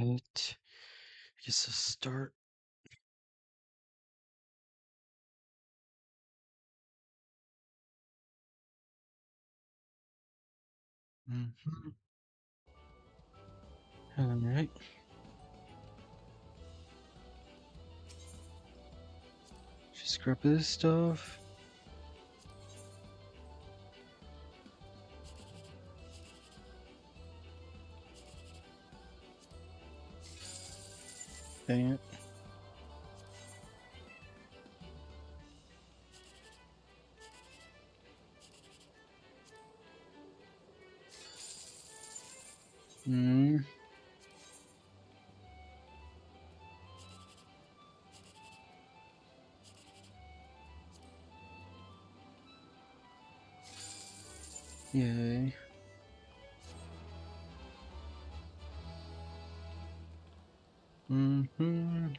Right. I guess I'll start. Mhm. Alright. Just grab this stuff. Dang it. Hmm. Yay. Mm-hmm.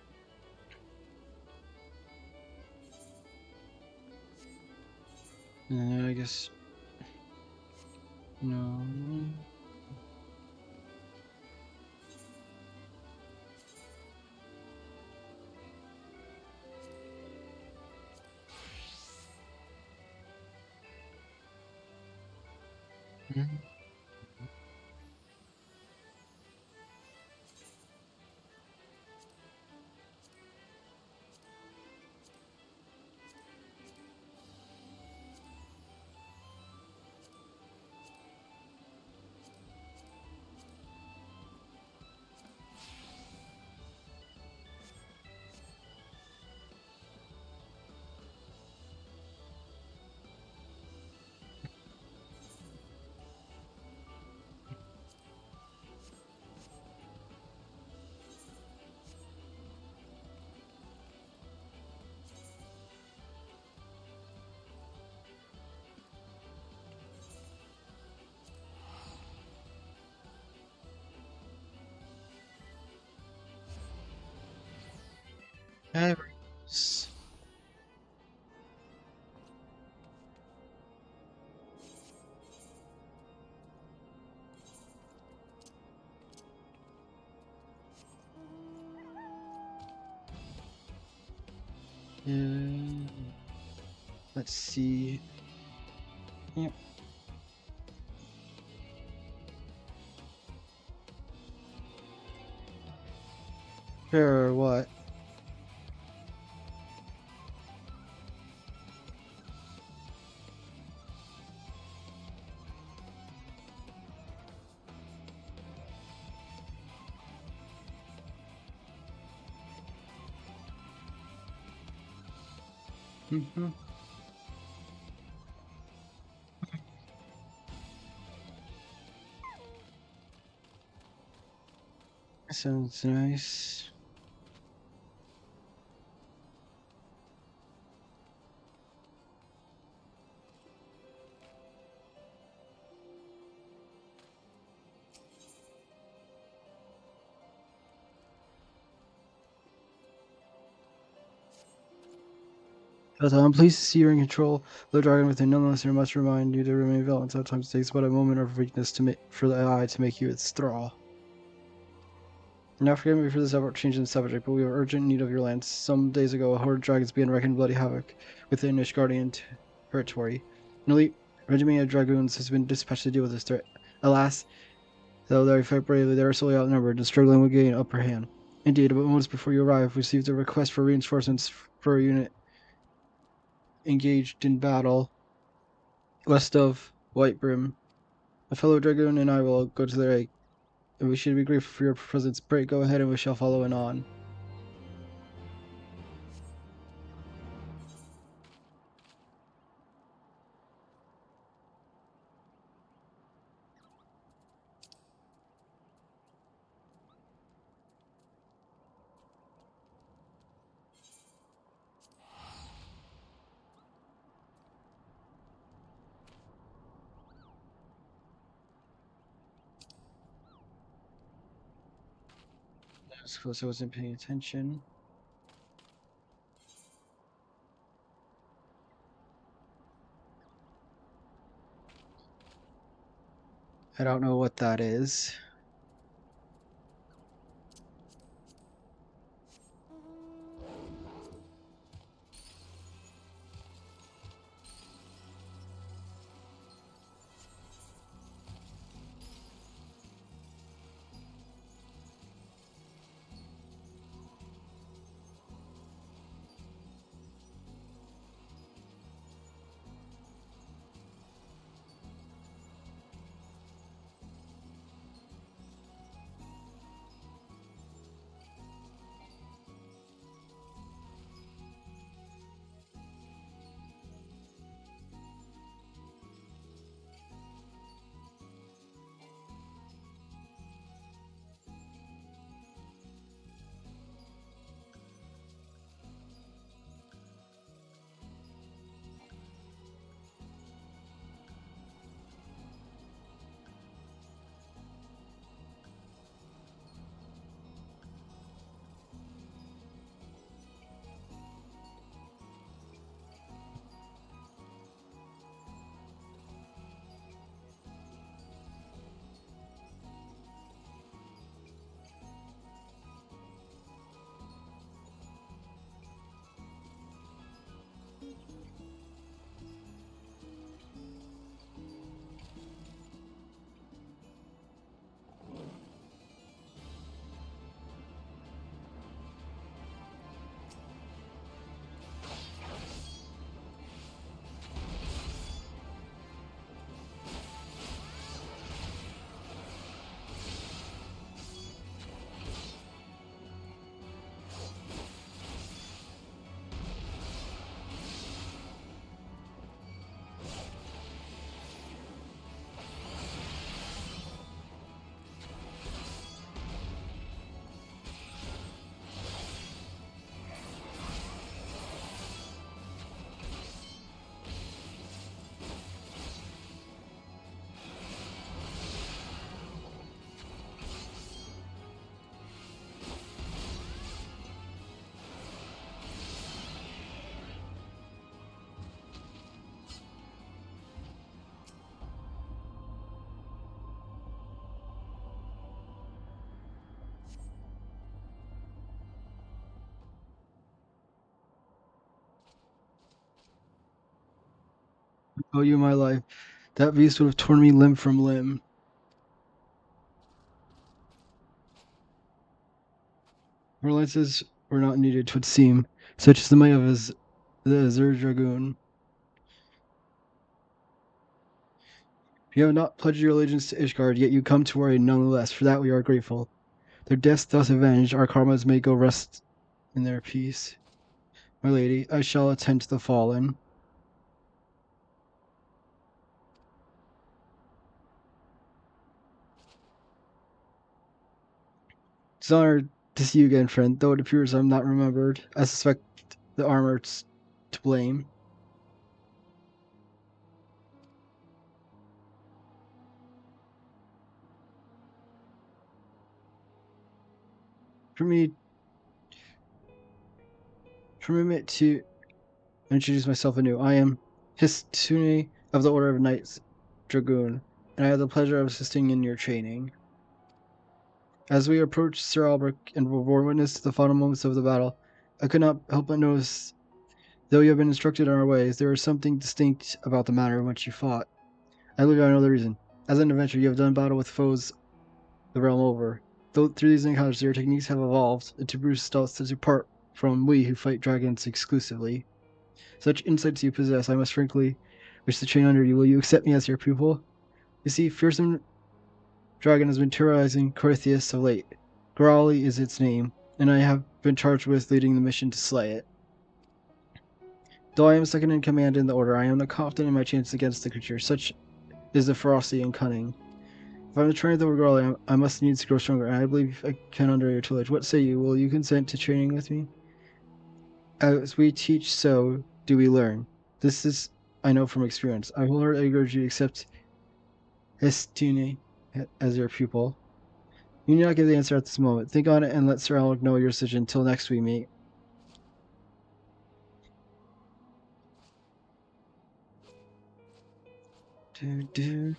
I guess no. Mhm. Everest. Yeah. Let's see. Yep. Sure, what? Mm-hmm. Sounds nice. But I'm pleased to see you're in control. The dragon within, nonetheless, I must remind you to remain vigilant. Sometimes it takes but a moment of weakness for the eye to make you its thrall. Now forgive me for this abrupt change in the subject, but we have urgent need of your lands. Some days ago, a horde of dragons began wreaking bloody havoc within Ishgardian territory. An elite regiment of dragoons has been dispatched to deal with this threat. Alas, though they fight bravely, they are sorely outnumbered and struggling to gain upper hand. Indeed, about moments before you arrive, we received a request for reinforcements for a unit engaged in battle west of White Brim. A fellow dragoon and I will go to their aid, and we should be grateful for your presence. Pray go ahead and we shall follow in on. That's because I wasn't paying attention. I don't know what that is. Oh, you my life. That beast would have torn me limb from limb. Our lances were not needed, 'twould seem, such is the might of the Azure Dragoon. You have not pledged your allegiance to Ishgard, yet you come to our aid nonetheless. For that we are grateful. Their deaths thus avenged, our karmas may go rest in their peace. My lady, I shall attend to the fallen. It's an honor to see you again, friend, though it appears I'm not remembered. I suspect the armor's to blame. Permit to introduce myself anew. I am Histune of the Order of Knights Dragoon, and I have the pleasure of assisting in your training. As we approached Sir Albrecht and bore witness to the final moments of the battle, I could not help but notice, though you have been instructed on our ways, there is something distinct about the manner in which you fought. I believe I know the reason. As an adventurer, you have done battle with foes the realm over. Though through these encounters, your techniques have evolved into brute stealth that apart from we who fight dragons exclusively. Such insights you possess, I must frankly wish to train under you. Will you accept me as your pupil? You see, fearsome dragon has been terrorizing Corythius of late. Growly is its name, and I have been charged with leading the mission to slay it. Though I am second in command in the order, I am not confident in my chances against the creature. Such is the ferocity and cunning. If I am to train the Growly, I must needs grow stronger, and I believe I can under your tutelage. What say you? Will you consent to training with me? As we teach, so do we learn. This is, I know from experience. I wholeheartedly urge you to accept Histune as your pupil. You need not give the answer at this moment. Think on it and let Sir Alec know your decision until next we meet. Do.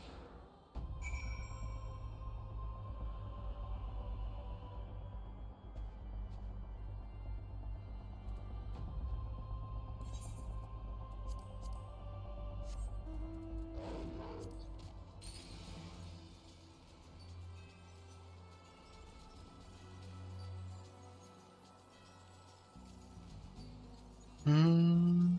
Hmm.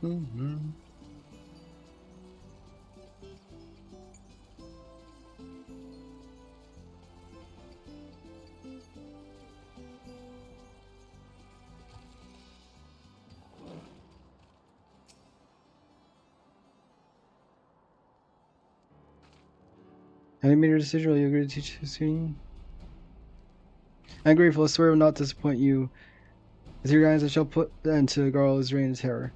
Mm-hmm. Have you made your decision? Will you agree to teach Histune? I'm grateful. I swear I will not disappoint you. With your guidance, I shall put an end to Garl's reign of terror.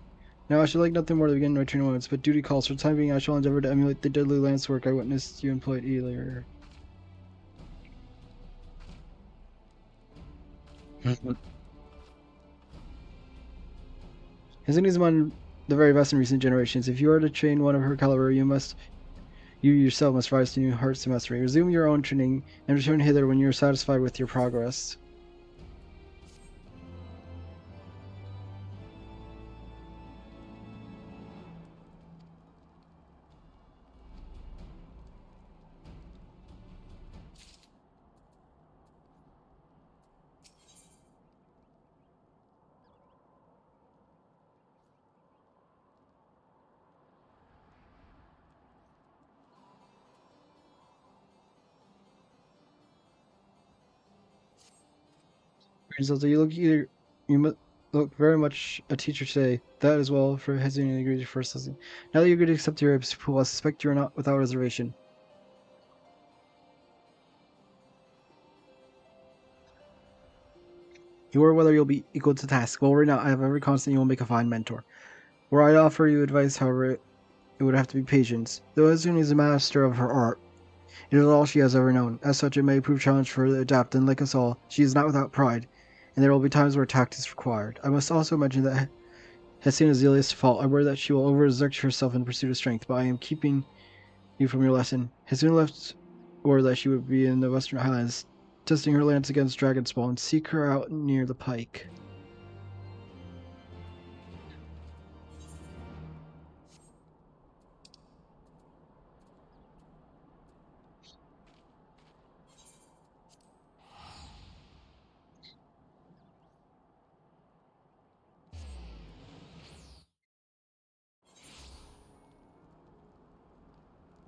Now, I should like nothing more to begin my training moments, but duty calls. For the time being, I shall endeavor to emulate the deadly lance work I witnessed you employed earlier. Histune is among the very best in recent generations. If you are to train one of her caliber, you yourself must rise to new heights of mastery. Resume your own training and return hither when you are satisfied with your progress. Griselda, you must look very much a teacher today. That is well for hesitating to agree to your first lesson. Now that you're going to accept your pupil, I suspect you are not without reservation. You are whether you'll be equal to the task. Well, right now, I have every confidence you will make a fine mentor. Were I to offer you advice, however, it would have to be patience. Though Hezune is a master of her art, it is all she has ever known. As such, it may prove challenge for her to adapt, and like us all, she is not without pride, and there will be times where tact is required. I must also mention that Hesine is Zelia's fault. I worry that she will overexert herself in pursuit of strength, but I am keeping you from your lesson. Hesine left word that she would be in the Western Highlands, testing her lance against dragon spawn. Seek her out near the pike.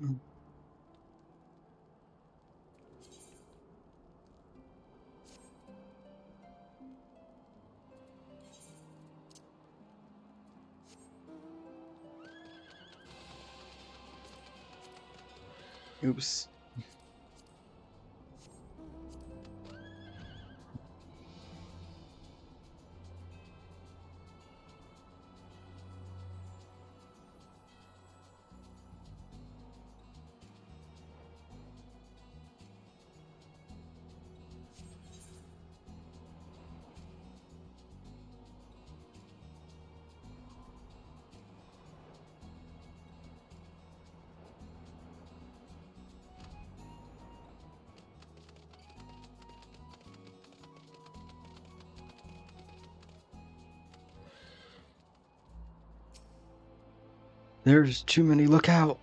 Mm. Oops. There's too many. Look out!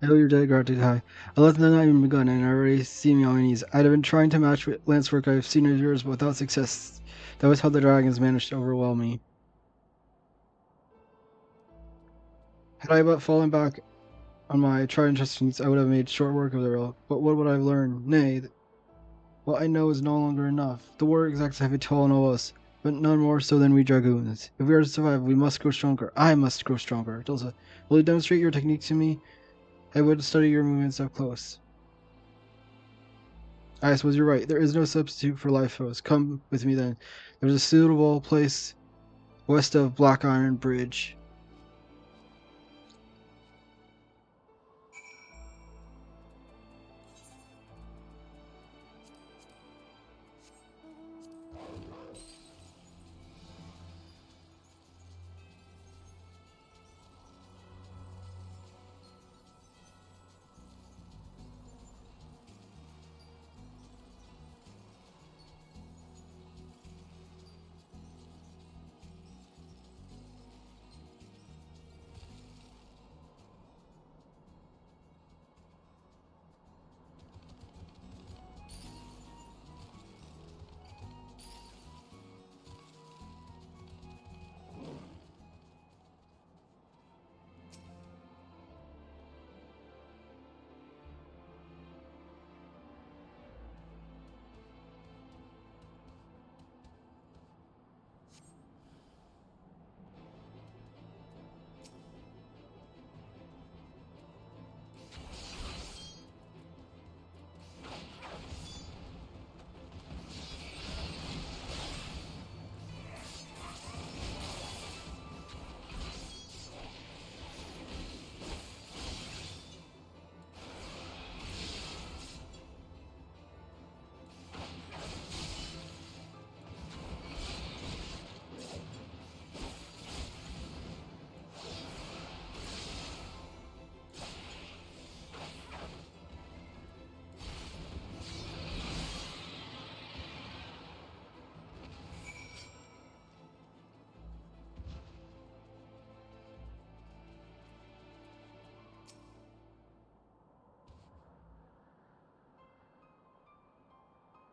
I know you're dead gratitude high. I let them not even begun, and I already see me on my knees. I'd have been trying to match with lance work I've seen of yours, but without success. That was how the dragons managed to overwhelm me. Had I but fallen back on my tried and trusted needs, I would have made short work of the road. But what would I have learned? Nay, what I know is no longer enough. The war exacts a heavy toll on all of us, but none more so than we dragoons. If we are to survive, we must grow stronger. I must grow stronger. Delta, will you demonstrate your technique to me? I would study your movements up close. I suppose you're right. There is no substitute for life foes. Come with me then. There's a suitable place west of Black Iron Bridge.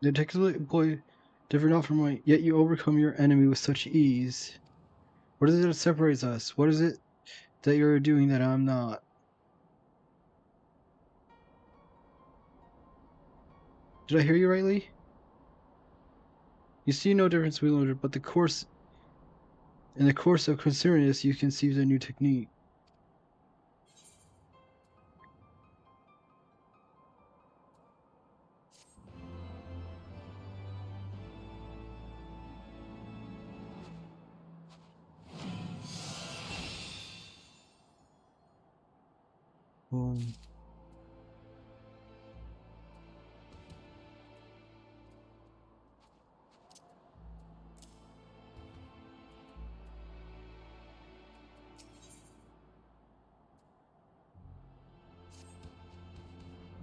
They technically employ different not from might, yet you overcome your enemy with such ease. What is it that separates us? What is it that you're doing that I'm not? Did I hear you rightly? You see no difference between them, but in the course of considering this, you conceived a new technique. Um,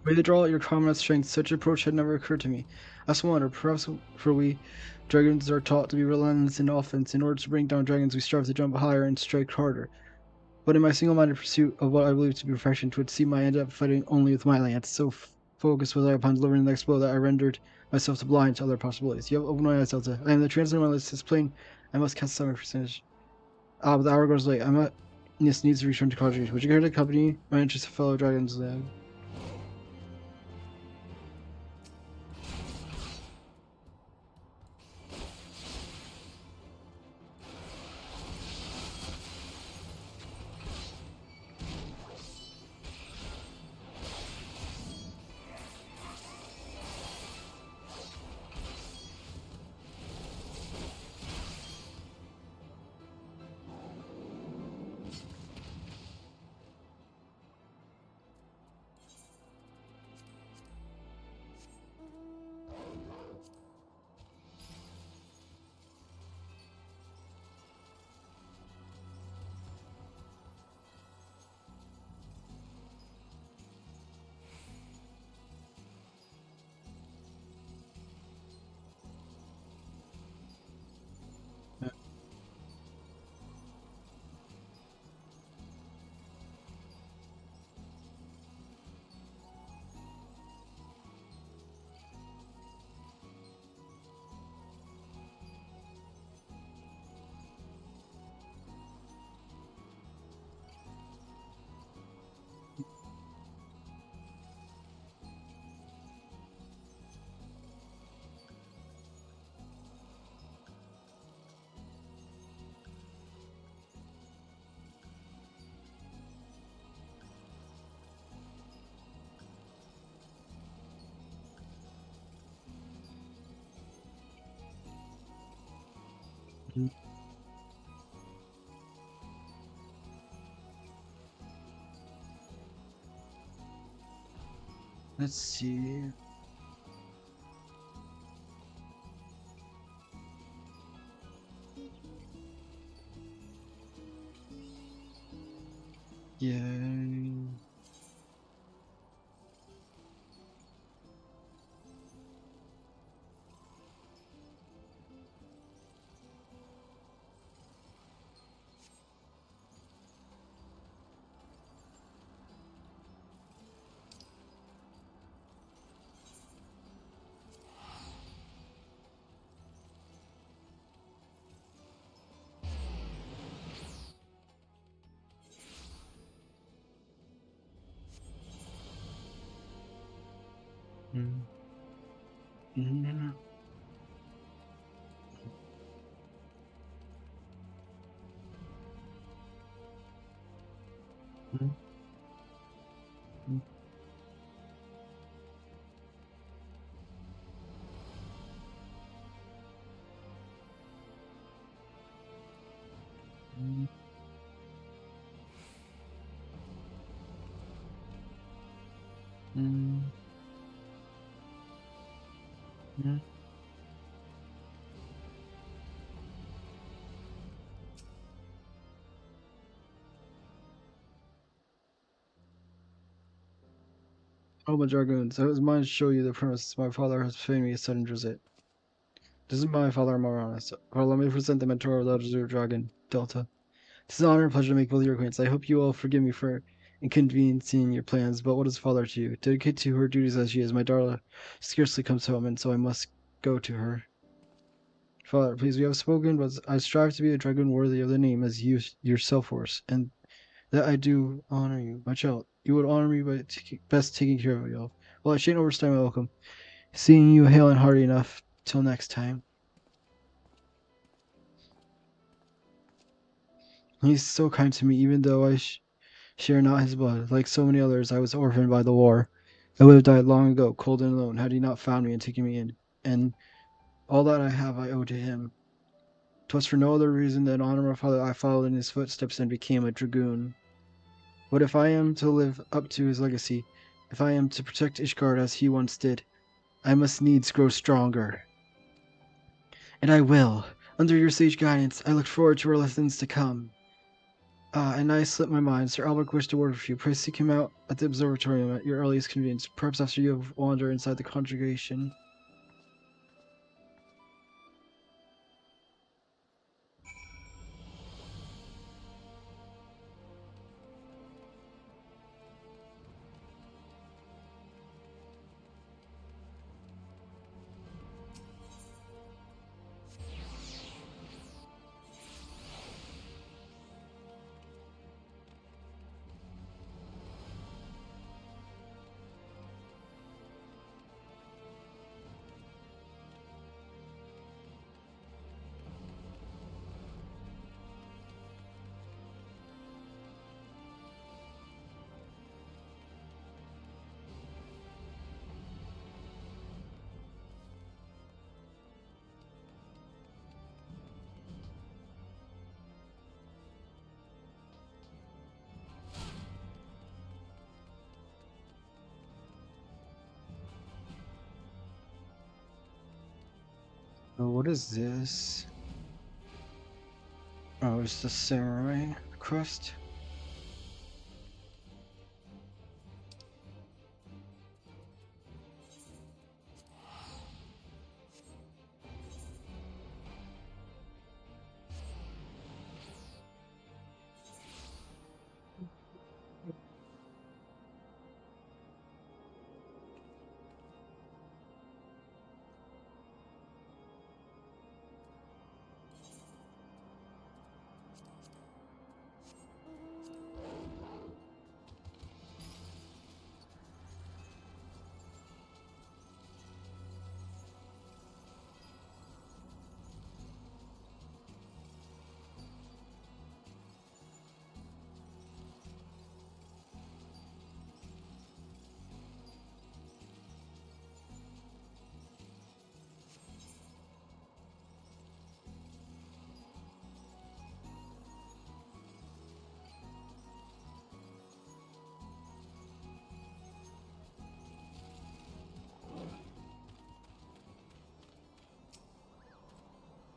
Way to draw out your comrades' strength, such approach had never occurred to me. I wonder, perhaps for we dragons are taught to be relentless in offense. In order to bring down dragons, we strive to jump higher and strike harder. But in my single-minded pursuit of what I believe to be perfection, 'twould seem I ended up fighting only with my lance. So focused was I upon delivering the next blow that I rendered myself blind to other possibilities. You have opened my eyes, Delta. I am the translator on my list. It's plain I must cast some percentage. But the hour goes late. Yes, needs to return to Quadri. Would you care to accompany my interested fellow dragons then? Let's see. Yeah. Mm. Mm. Mm. Mm. Mm. Mm. Mm. Oh, my dragoons, I was mine to show you the premise my father has paid me a sudden visit. This is my father Moranis. Let me present the mentor of the Desert Dragon, Delta. It's an honor and pleasure to make both your acquaintance. I hope you will forgive me for inconveniencing your plans, but what is father to you? Dedicated to her duties as she is, my daughter scarcely comes home, and so I must go to her. Father, please, we have spoken, but I strive to be a dragoon worthy of the name as you yourself were, and that I do honor you, my child. You would honor me by best taking care of you. Well, I shan't overstay my welcome. Seeing you hale and hearty enough. Till next time. He's so kind to me, even though I share not his blood. Like so many others, I was orphaned by the war. I would have died long ago, cold and alone, had he not found me and taken me in. And all that I have I owe to him. 'Twas for no other reason than honor my father I followed in his footsteps and became a dragoon. But if I am to live up to his legacy, if I am to protect Ishgard as he once did, I must needs grow stronger. And I will. Under your sage guidance, I look forward to our lessons to come. Ah, and I slipped my mind. Sir Albert wished to word with you. Pray seek him out at the observatorium at your earliest convenience, perhaps after you have wandered inside the congregation. Oh, what is this? Oh, it's the samurai crest.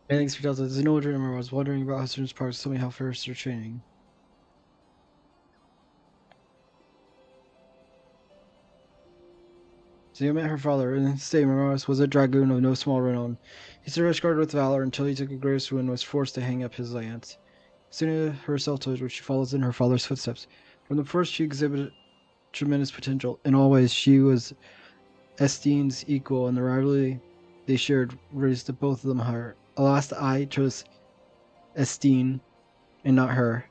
Hey, thanks for Delta. There's an older member. I was wondering about how students' parks. Tell me how fast they're training. So you met her father, and stay Mamaris was a dragoon of no small renown. He served Ishgard with valor until he took a great wound and was forced to hang up his lance. Suna herself told which she follows in her father's footsteps. From the first, she exhibited tremendous potential. In all ways, she was Estine's equal, and the rivalry they shared raised both of them higher. Alas, I chose Estine and not her.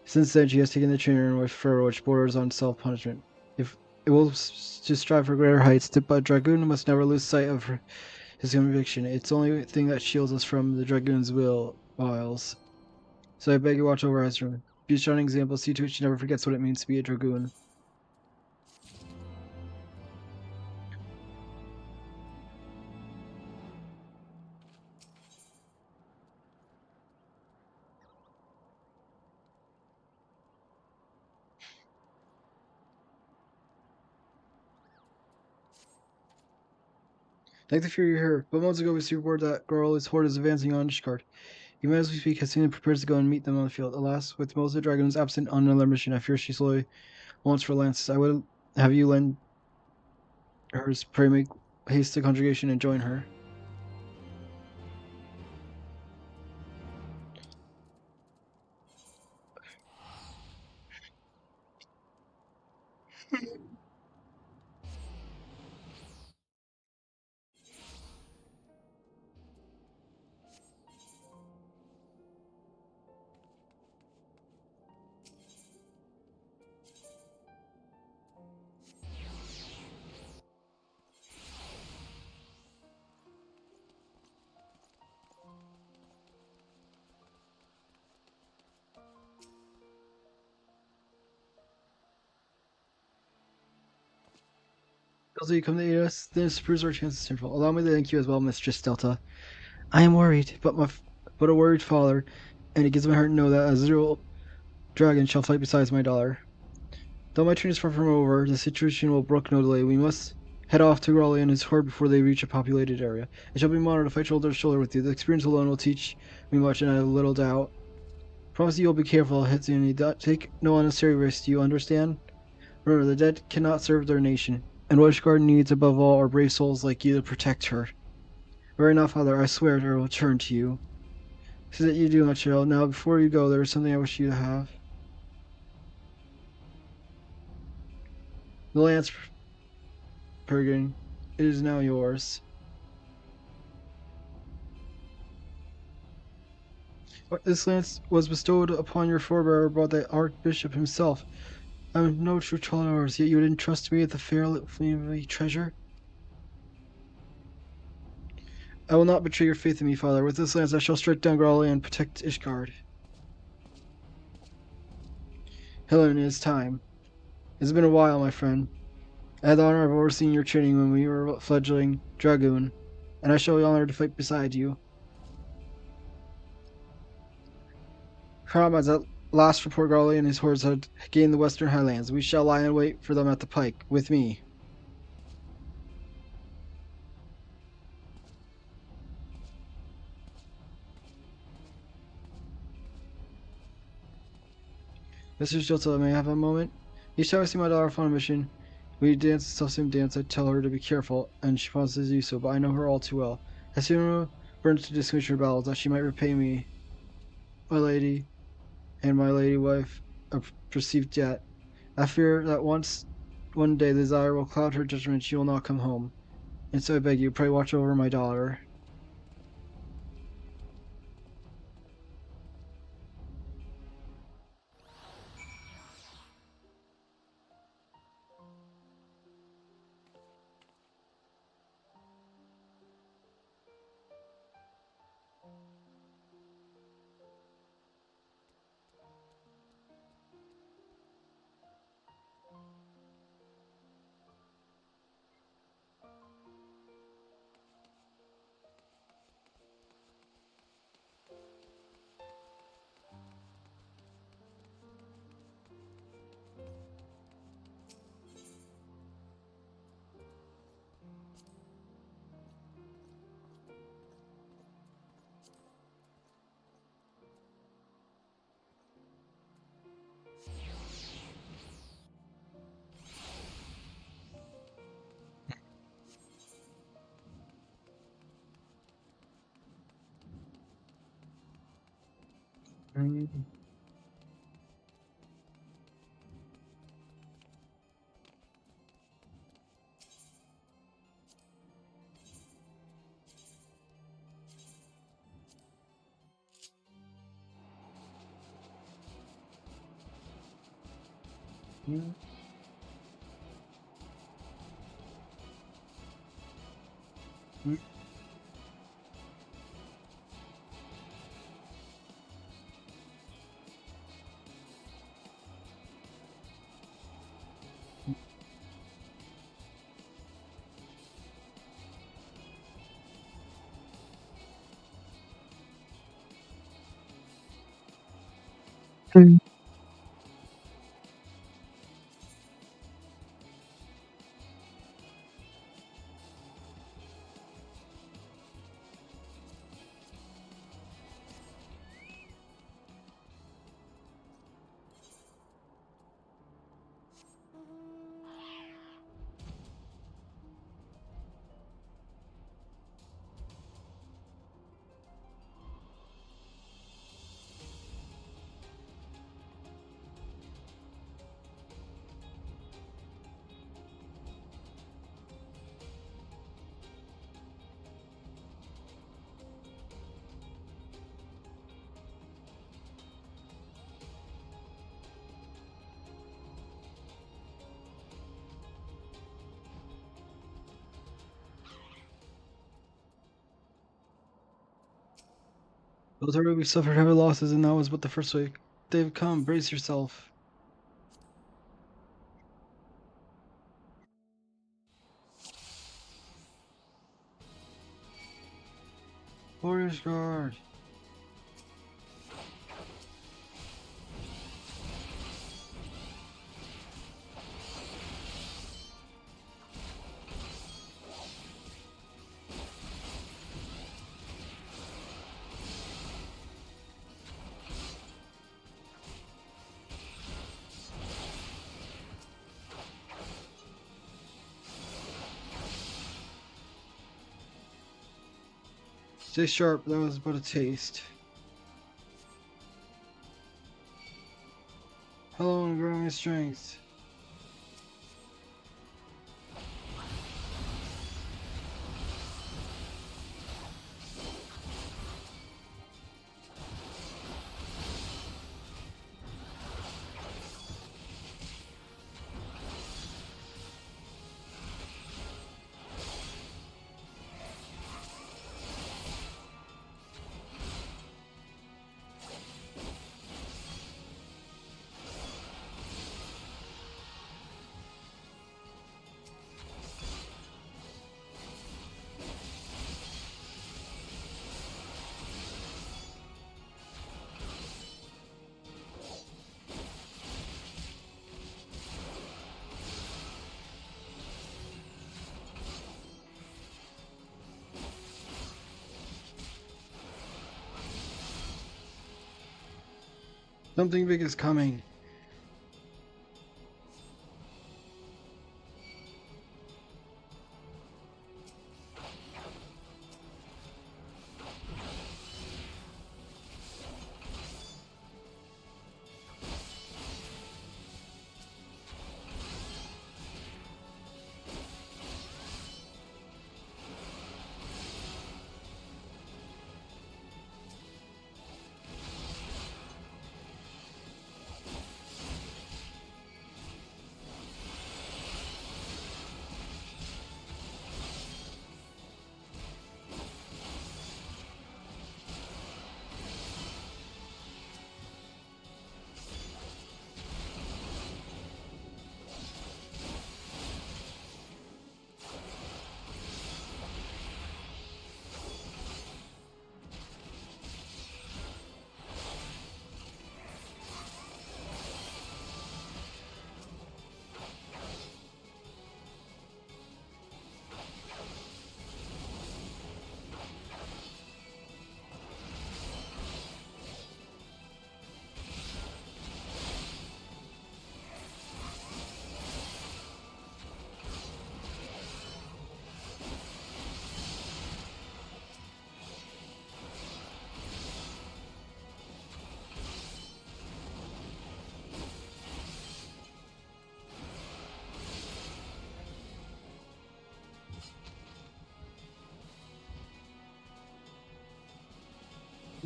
Since then, she has taken the training with fervor which borders on self-punishment. If it will to strive for greater heights, but Dragoon must never lose sight of his conviction. It's the only thing that shields us from the Dragoon's wiles. So I beg you watch over Ezra. Be a shining example, see to it she never forgets what it means to be a Dragoon. Like the fury here, but months ago we received word that Garl's horde is advancing on Ishgard. Even as we speak, Hasina prepares to go and meet them on the field. Alas, with most of the Dragoons absent on another mission, I fear she slowly wants for lances. I would have you lend hers. Pray make haste to conjugation and join her. Delta, you come to aid us? This proves our chances tenfold. Allow me to thank you as well, Mistress Delta. I am worried, but a worried father, and it gives my heart to know that a zero dragon shall fight beside my daughter. Though my turn is far from over, the situation will brook no delay. We must head off to Raleigh and his horde before they reach a populated area. It shall be an honor to fight shoulder to shoulder with you. The experience alone will teach me much, and I have little doubt. Promise you will be careful, Hitsune. Take no unnecessary risks, do you understand? Remember, the dead cannot serve their nation, and what Ishgard needs above all are brave souls like you to protect her. Very now, Father, I swear I will return to you. See that you do, my child. Now, before you go, there is something I wish you to have. The lance, Pergin. It is now yours. This lance was bestowed upon your forebearer by the Archbishop himself. I am no true child of yours, yet you would entrust me with the fair family treasure? I will not betray your faith in me, Father. With this lance I shall strike down Growly and protect Ishgard. Helen, it is time. It's been a while, my friend. I had the honor of overseeing your training when we were a fledgling Dragoon, and I shall be honored to fight beside you. Comrades, at last report Growly and his hordes had gained the western highlands. We shall lie in wait for them at the pike, with me. Mr. Jota, may I have a moment? Each time I see my daughter on a mission, we dance the self-same dance. I tell her to be careful, and she promises to do so, but I know her all too well. I soon burn to distinguish her battles, that she might repay me, my lady, and my lady wife, a perceived debt. I fear that one day the desire will cloud her judgment, and she will not come home. And so I beg you, pray watch over my daughter. Mm-hmm. Those are we suffered heavy losses, and that was but the first week. They've come. Brace yourself. Warrior's Guard. Stay sharp, that was but a taste. Hello and growing strength. Something big is coming.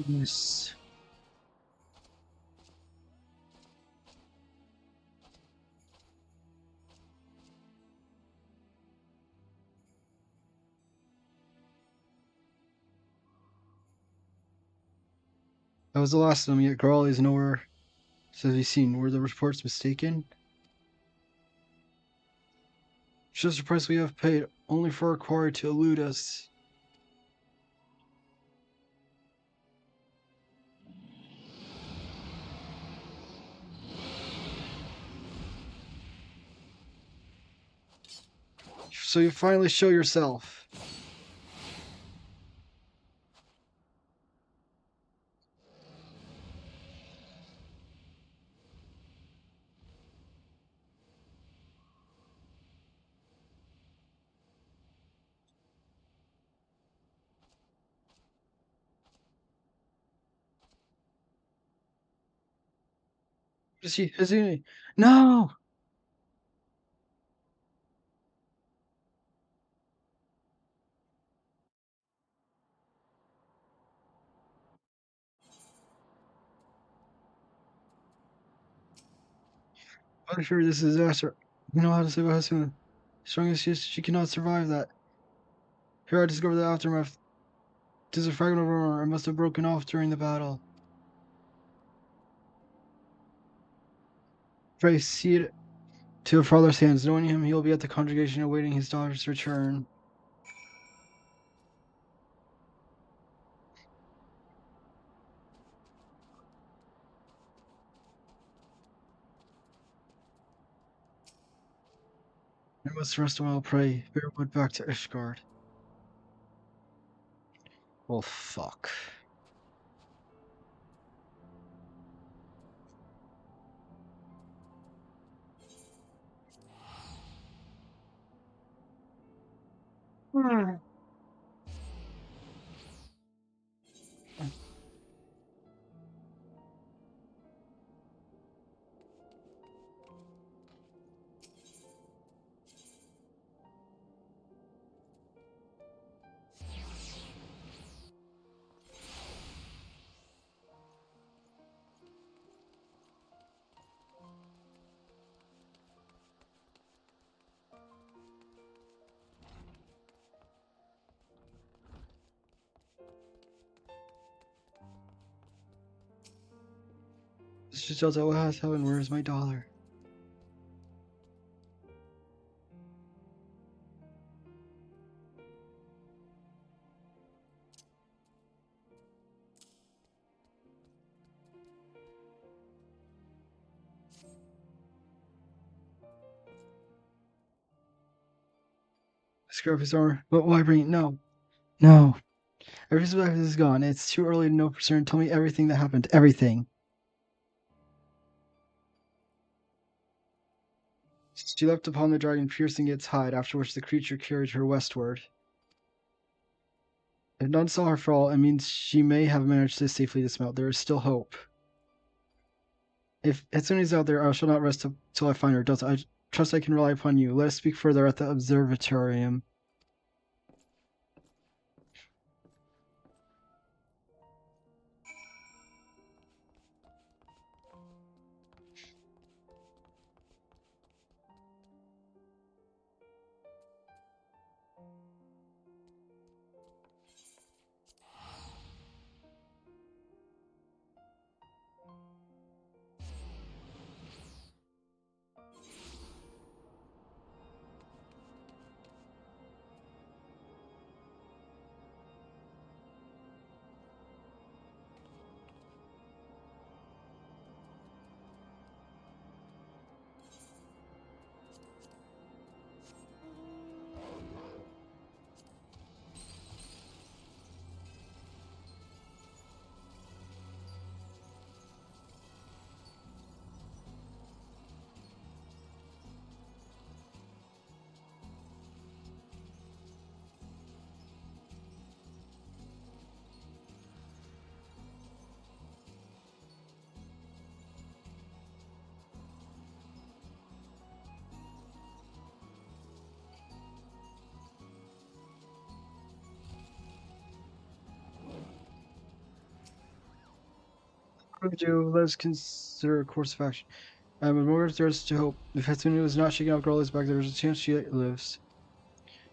Yes. That was the last of them, yet Grawl is nowhere to be seen. Were the reports mistaken? Just the price we have paid, only for our quarry to elude us. So you finally show yourself. Is he? No! I'm sure this is a disaster. You know how to save a husband. Strong as she cannot survive that. Here I discover the aftermath. It is a fragment of armor. It must have broken off during the battle. Pray, see it to your father's hands. Knowing him, he will be at the congregation awaiting his daughter's return. must rest while pray. Bear wood back to Ishgard. Well, fuck. She tells out what has happened. Where's my dollar? Scrub his armor. But why bring it? No. No. Everything is gone. It's too early to know for certain. Tell me everything that happened. Everything. She leapt upon the dragon, piercing its hide, after which the creature carried her westward. If none saw her fall, it means she may have managed to safely dismount. There is still hope. If Hitsune's out there, I shall not rest till I find her. Does I trust I can rely upon you? Let us speak further at the observatorium. What do we do? Let us consider a course of action. But more there is to hope. If Hitsune was not shaking off Girlie's back, there is a chance she lives.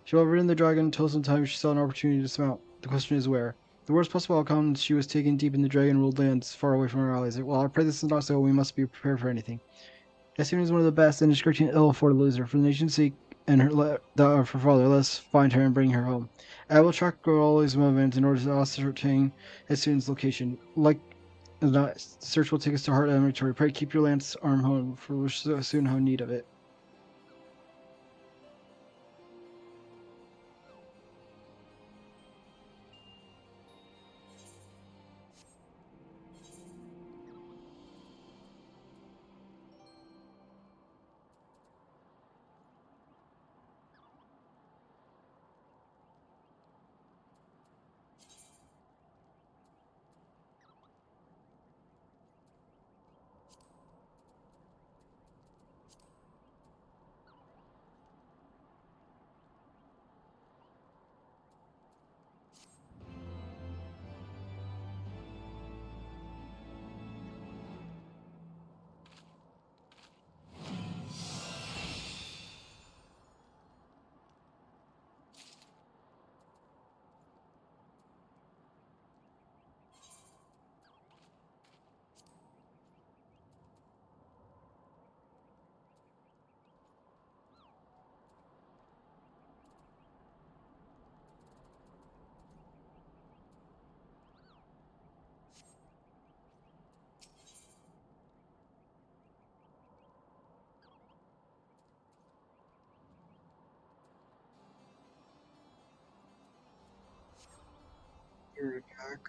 She will have ridden the dragon until sometime she saw an opportunity to dismount. The question is where. The worst possible outcome, she was taken deep in the dragon-ruled lands, far away from her allies. Well, I pray this is not so. We must be prepared for anything. Hitsune is one of the best, and is greatly ill for to lose her. For the nation's sake and that of her father, let us find her and bring her home. I will track Girlie's movements in order to ascertain Hitsune's location. Like the search will take us to Heart Laboratory. Pray keep your lance arm home, for we shall soon have need of it. Your attack.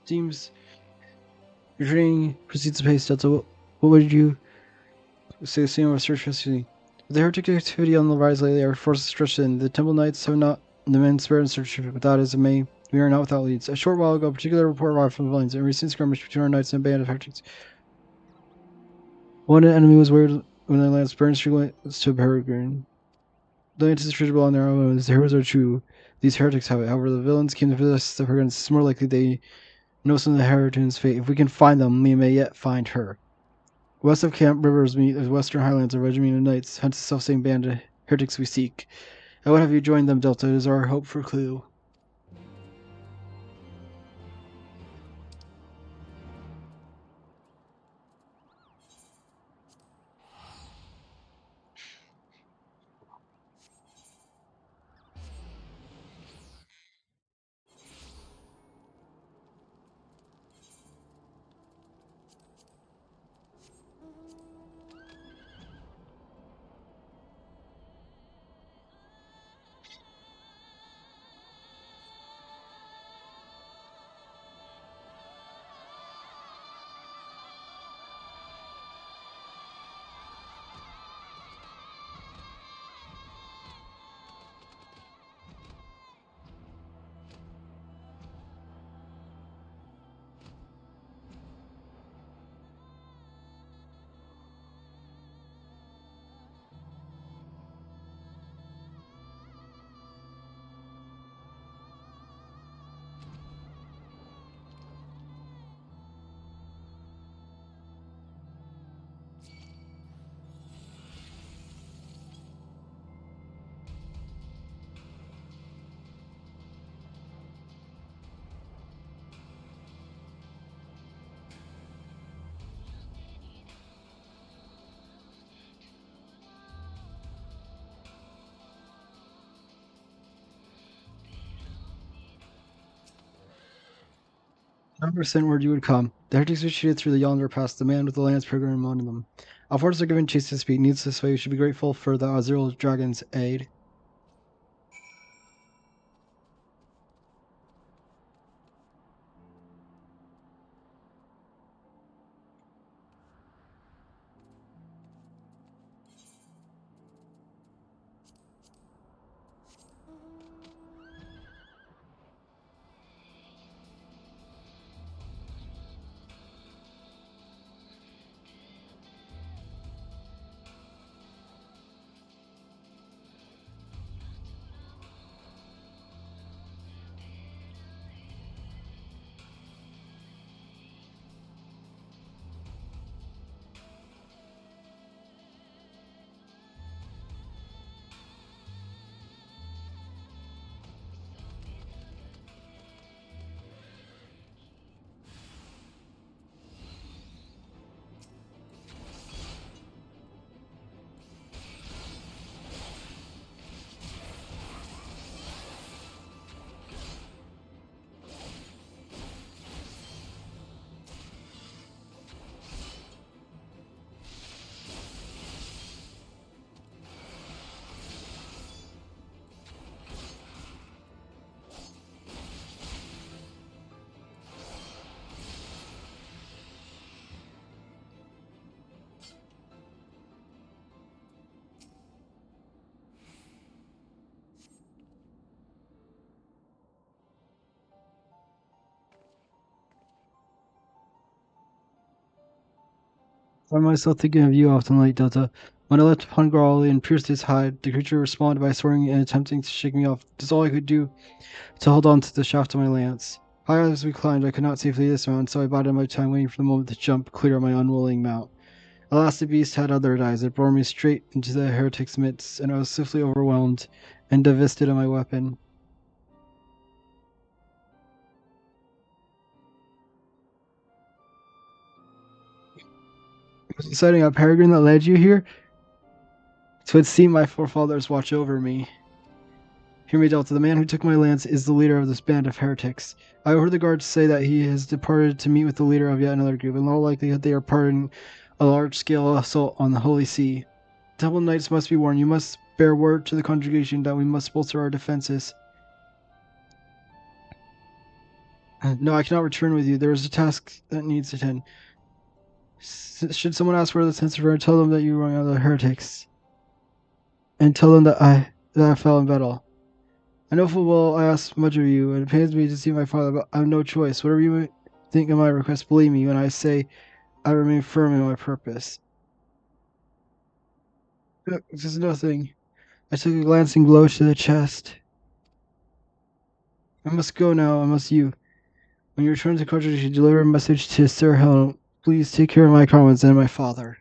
Seems your training proceeds apace, Delta. What would you say seen over search yesterday? With the heretic activity on the rise lately, our forces stretched in. The Temple Knights have not the men spared in search of it, but that is a May. We are not without leads. A short while ago, a particular report arrived from the villains. A recent skirmish between our knights and a band of heretics. One enemy was weird when they lanced burn streamlets to Peregrine. The Atlantis is treated on their own. The heroes are true. These heretics have it. However, the villains came to possess the Peregrines. It's more likely they know some of the Heretics' fate. If we can find them, we may yet find her. West of Camp Rivers meet the western highlands of Regiment of Knights, hence the self-same band of heretics we seek. I would have you join them, Delta. It is our hope for clue. Number sent word you would come. The heretics retreated through the yonder past the man with the lance program among them. Our forces are given chase to speed. Needs this way, we should be grateful for the Azrael Dragon's aid. I find myself thinking of you often late, Delta. When I left Pungaral and pierced his hide, the creature responded by soaring and attempting to shake me off. That's all I could do to hold on to the shaft of my lance. High as we climbed, I could not safely dismount, so I bided my time waiting for the moment to jump clear of my unwilling mount. Alas, the beast had other eyes. It bore me straight into the heretic's midst, and I was swiftly overwhelmed and divested of my weapon. Was it setting up Peregrine that led you here? So it seemed my forefathers watch over me. Hear me, Delta. The man who took my lance is the leader of this band of heretics. I heard the guards say that he has departed to meet with the leader of yet another group. In all likelihood, they are plotting a large-scale assault on the Holy See. Temple Knights must be warned. You must bear word to the congregation that we must bolster our defenses. No, I cannot return with you. There is a task that needs attend. Should someone ask where the censer are, tell them that you run out of the heretics. And tell them that I fell in battle. I know full well I ask much of you, and it pains me to see my father, but I have no choice. Whatever you may think of my request, believe me when I say I remain firm in my purpose. This is nothing. I took a glancing blow to the chest. I must go now, I must you. When you return to the country, you should deliver a message to Sir Helen. Please take care of my comrades and my father.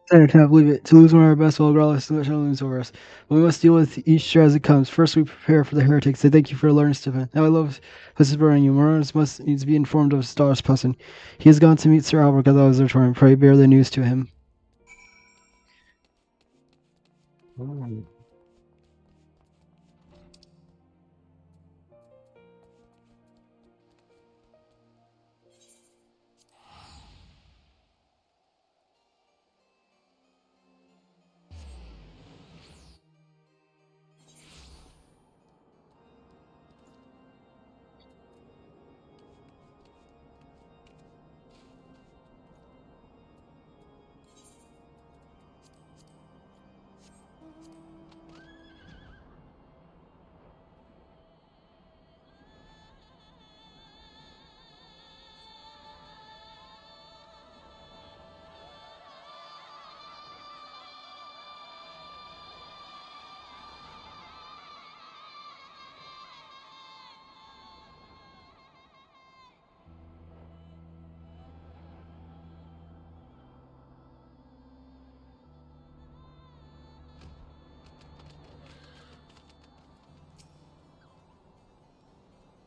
I cannot believe it. To lose one of our best will regardless of what shall lose over us. But we must deal with each threat as it comes. First, we prepare for the heretics. I thank you for learning, Stephen. Now I love whispering you. Morons must needs be informed of Star's person. He has gone to meet Sir Albert at the observatory. Pray bear the news to him.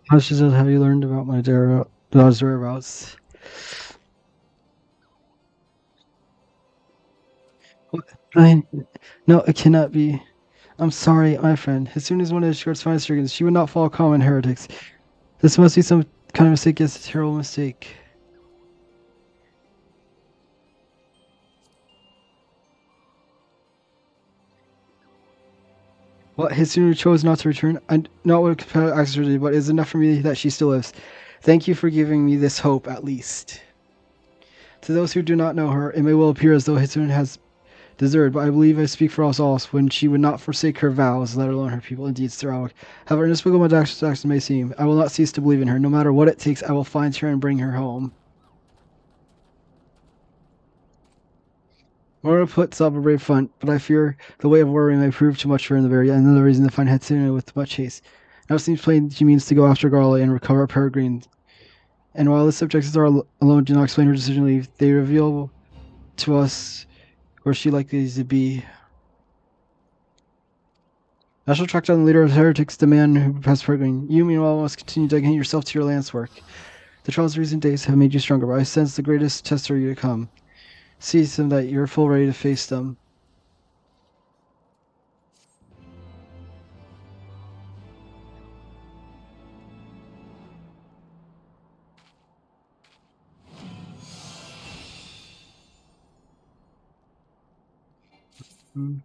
How have you learned about my daughter's whereabouts? What? No, it cannot be. I'm sorry, my friend. As soon as one of the short's finest dragons, she would not fall common heretics. This must be some kind of mistake. It's a terrible mistake. Well, Hitsunu chose not to return. I not what access her did, but it is enough for me that she still lives. Thank you for giving me this hope, at least. To those who do not know her, it may well appear as though Hitsunu has deserted, but I believe I speak for us all when she would not forsake her vows, let alone her people. Indeed, Sir Alec. However inexplicable my actions may seem, I will not cease to believe in her. No matter what it takes, I will find her and bring her home. Mora puts up a brave front, but I fear the weight of worry may prove too much for her in the very end. Another reason to find Hetsuna with much haste. Now it seems plain she means to go after Garla and recover Peregrine. And while the subjects are alone do not explain her decision to leave, they reveal to us where she likely to be. I shall track down the leader of the heretics, the man who has Peregrine. You, meanwhile, must continue dedicating yourself to your lance work. The trials of recent days have made you stronger, but I sense the greatest test are you to come. Seize them that you're full ready to face them. Mm.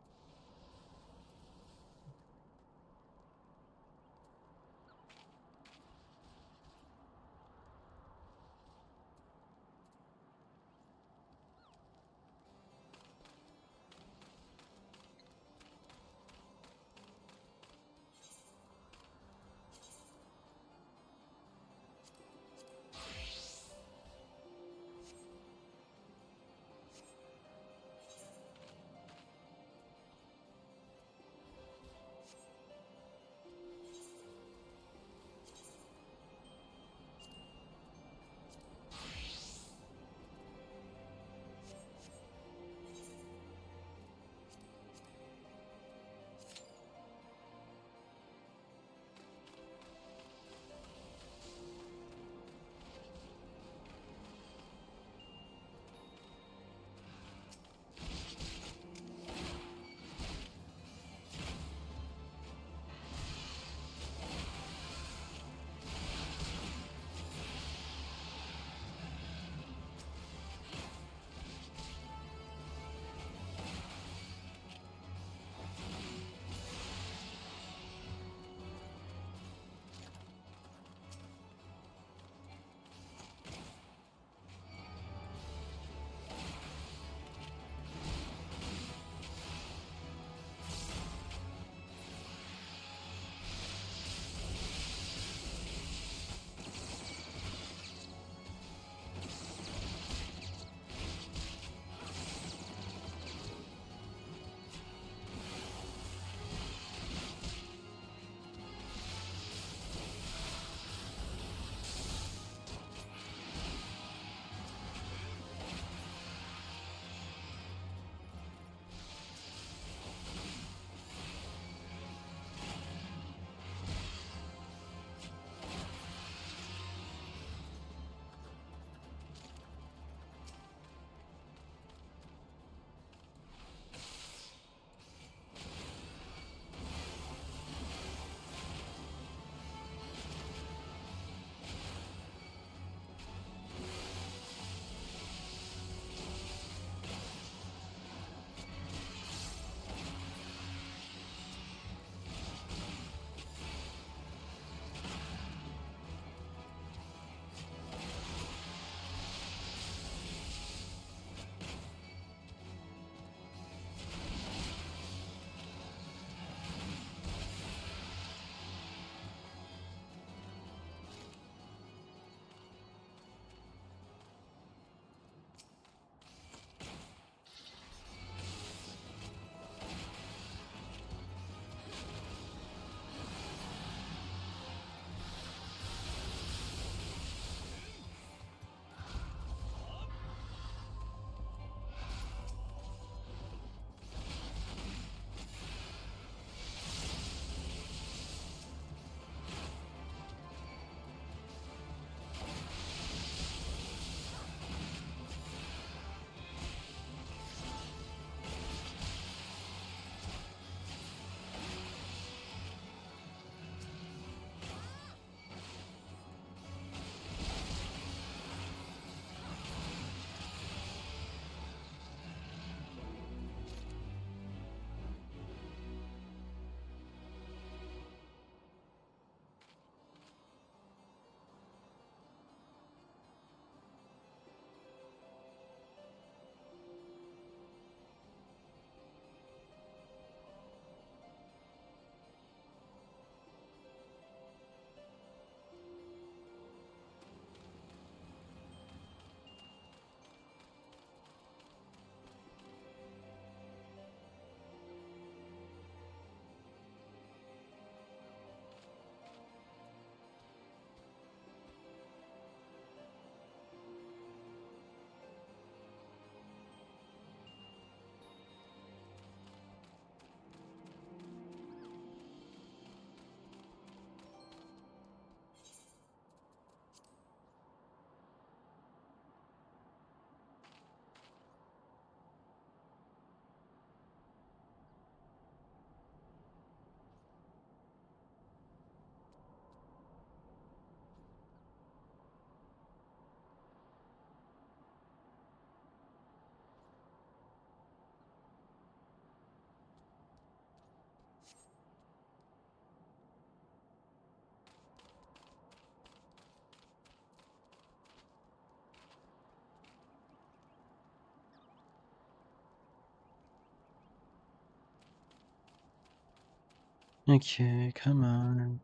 Okay, come on.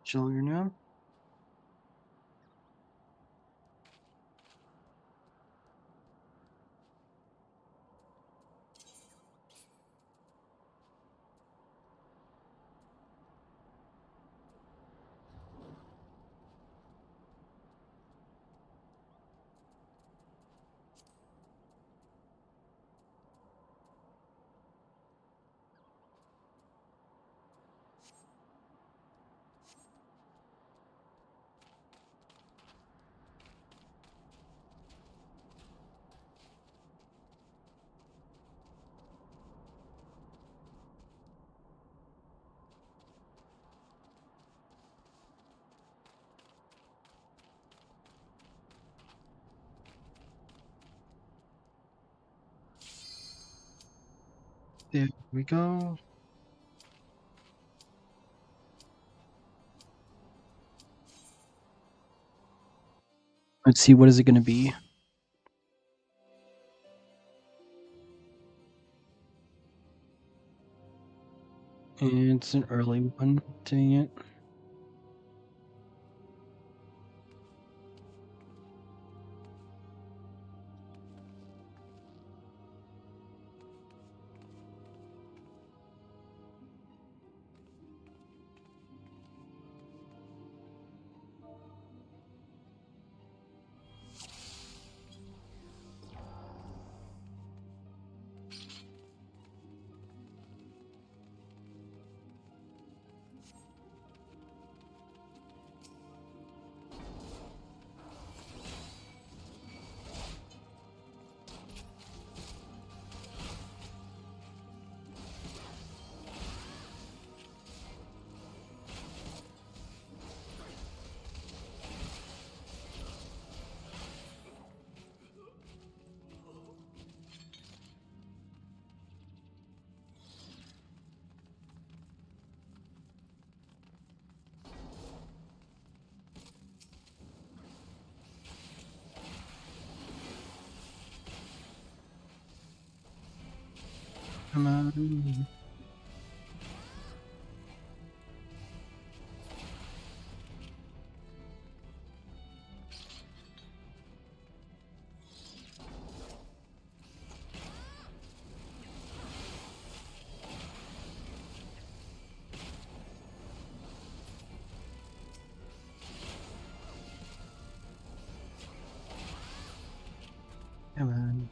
Chill your now. There we go. Let's see, what is it going to be? It's an early one. Dang it. Come on. Come on.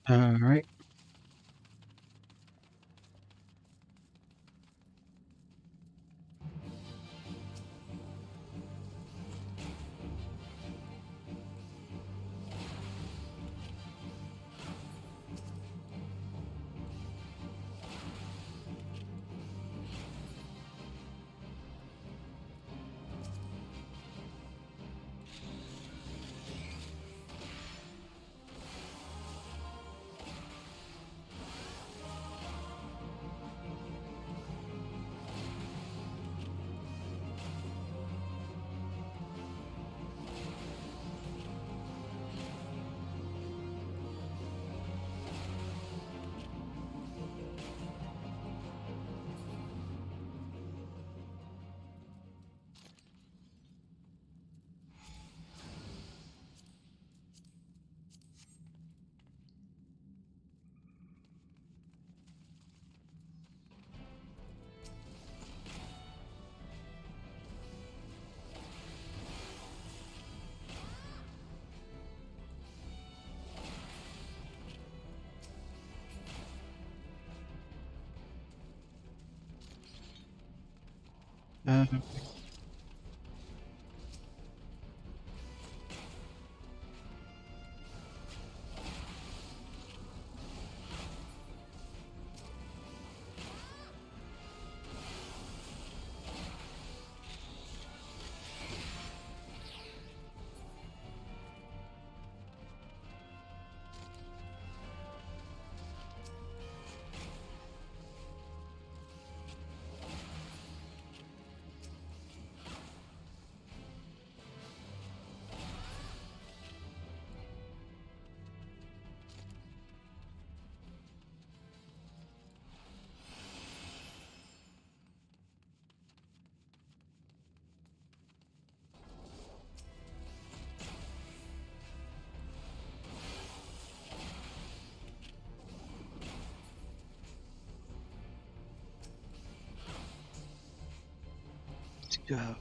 All right. Uh, yeah.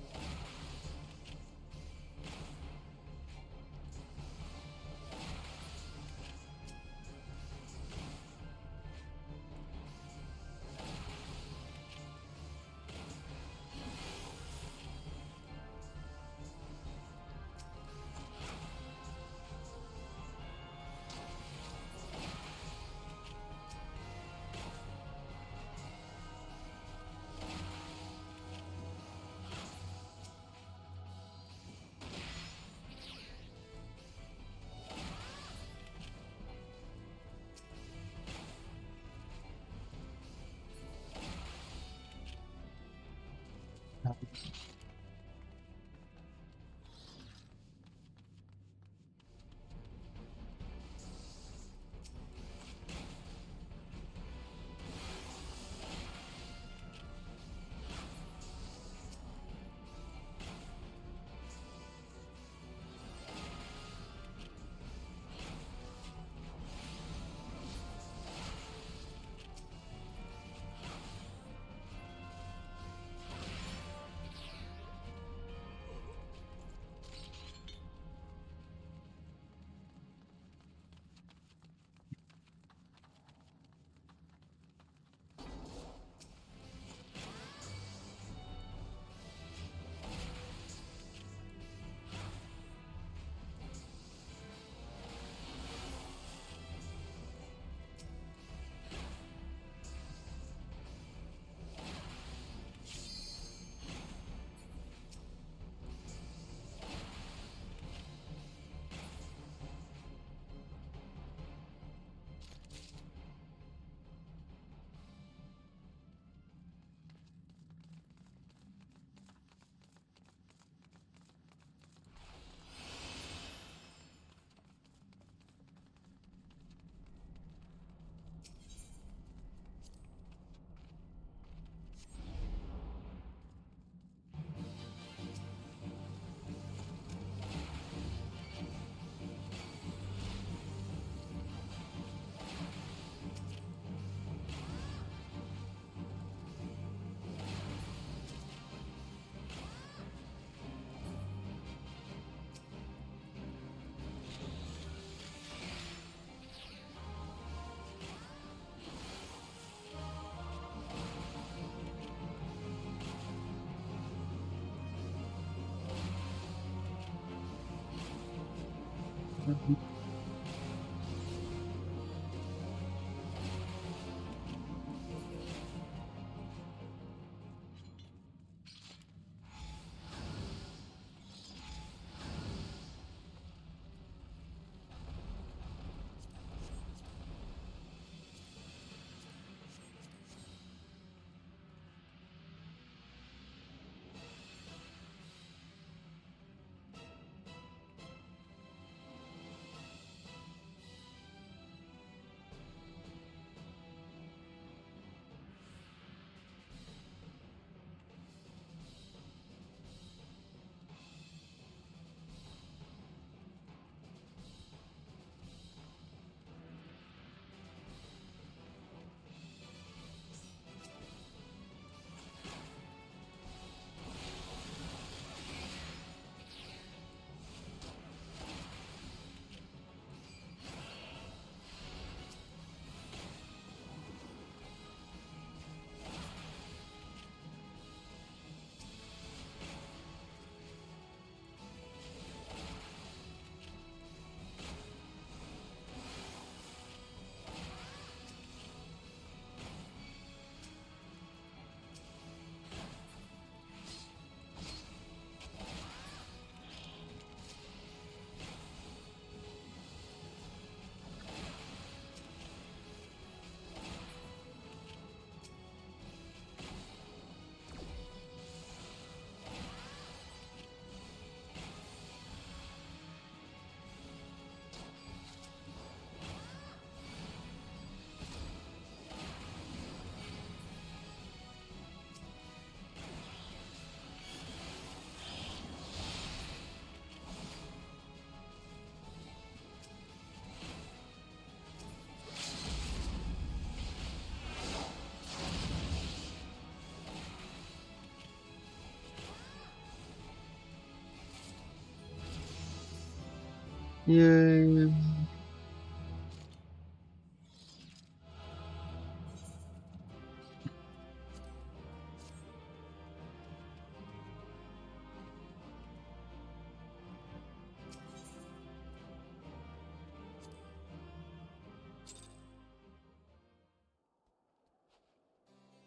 Yeah.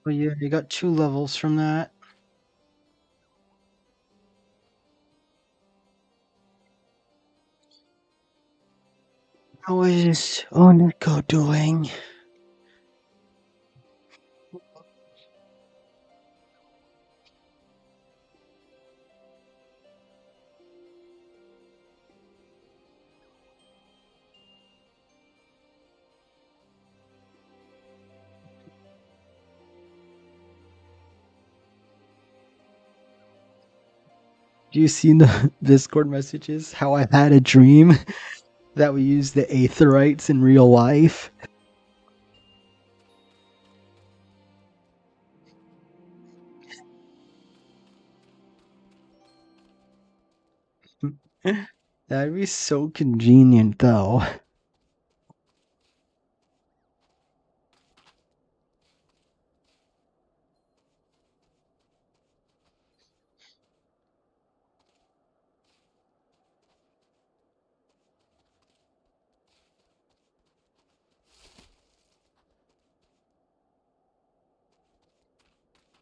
But yeah, you got 2 levels from that. How is Oniko doing? Do you see the Discord messages? How I had a dream that we use the Aetherites in real life. That'd be so convenient, though.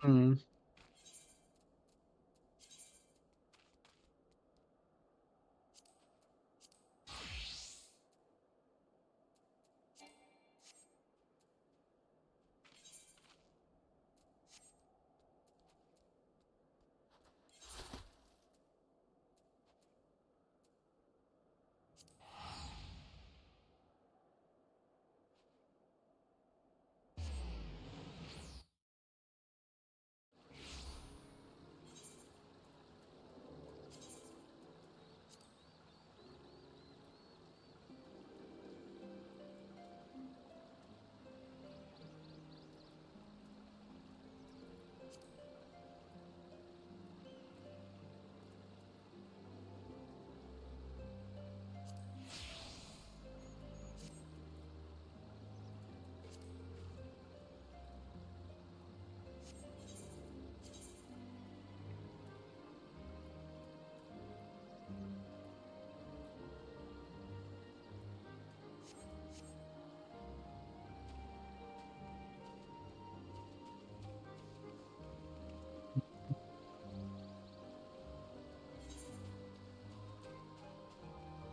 Hmm.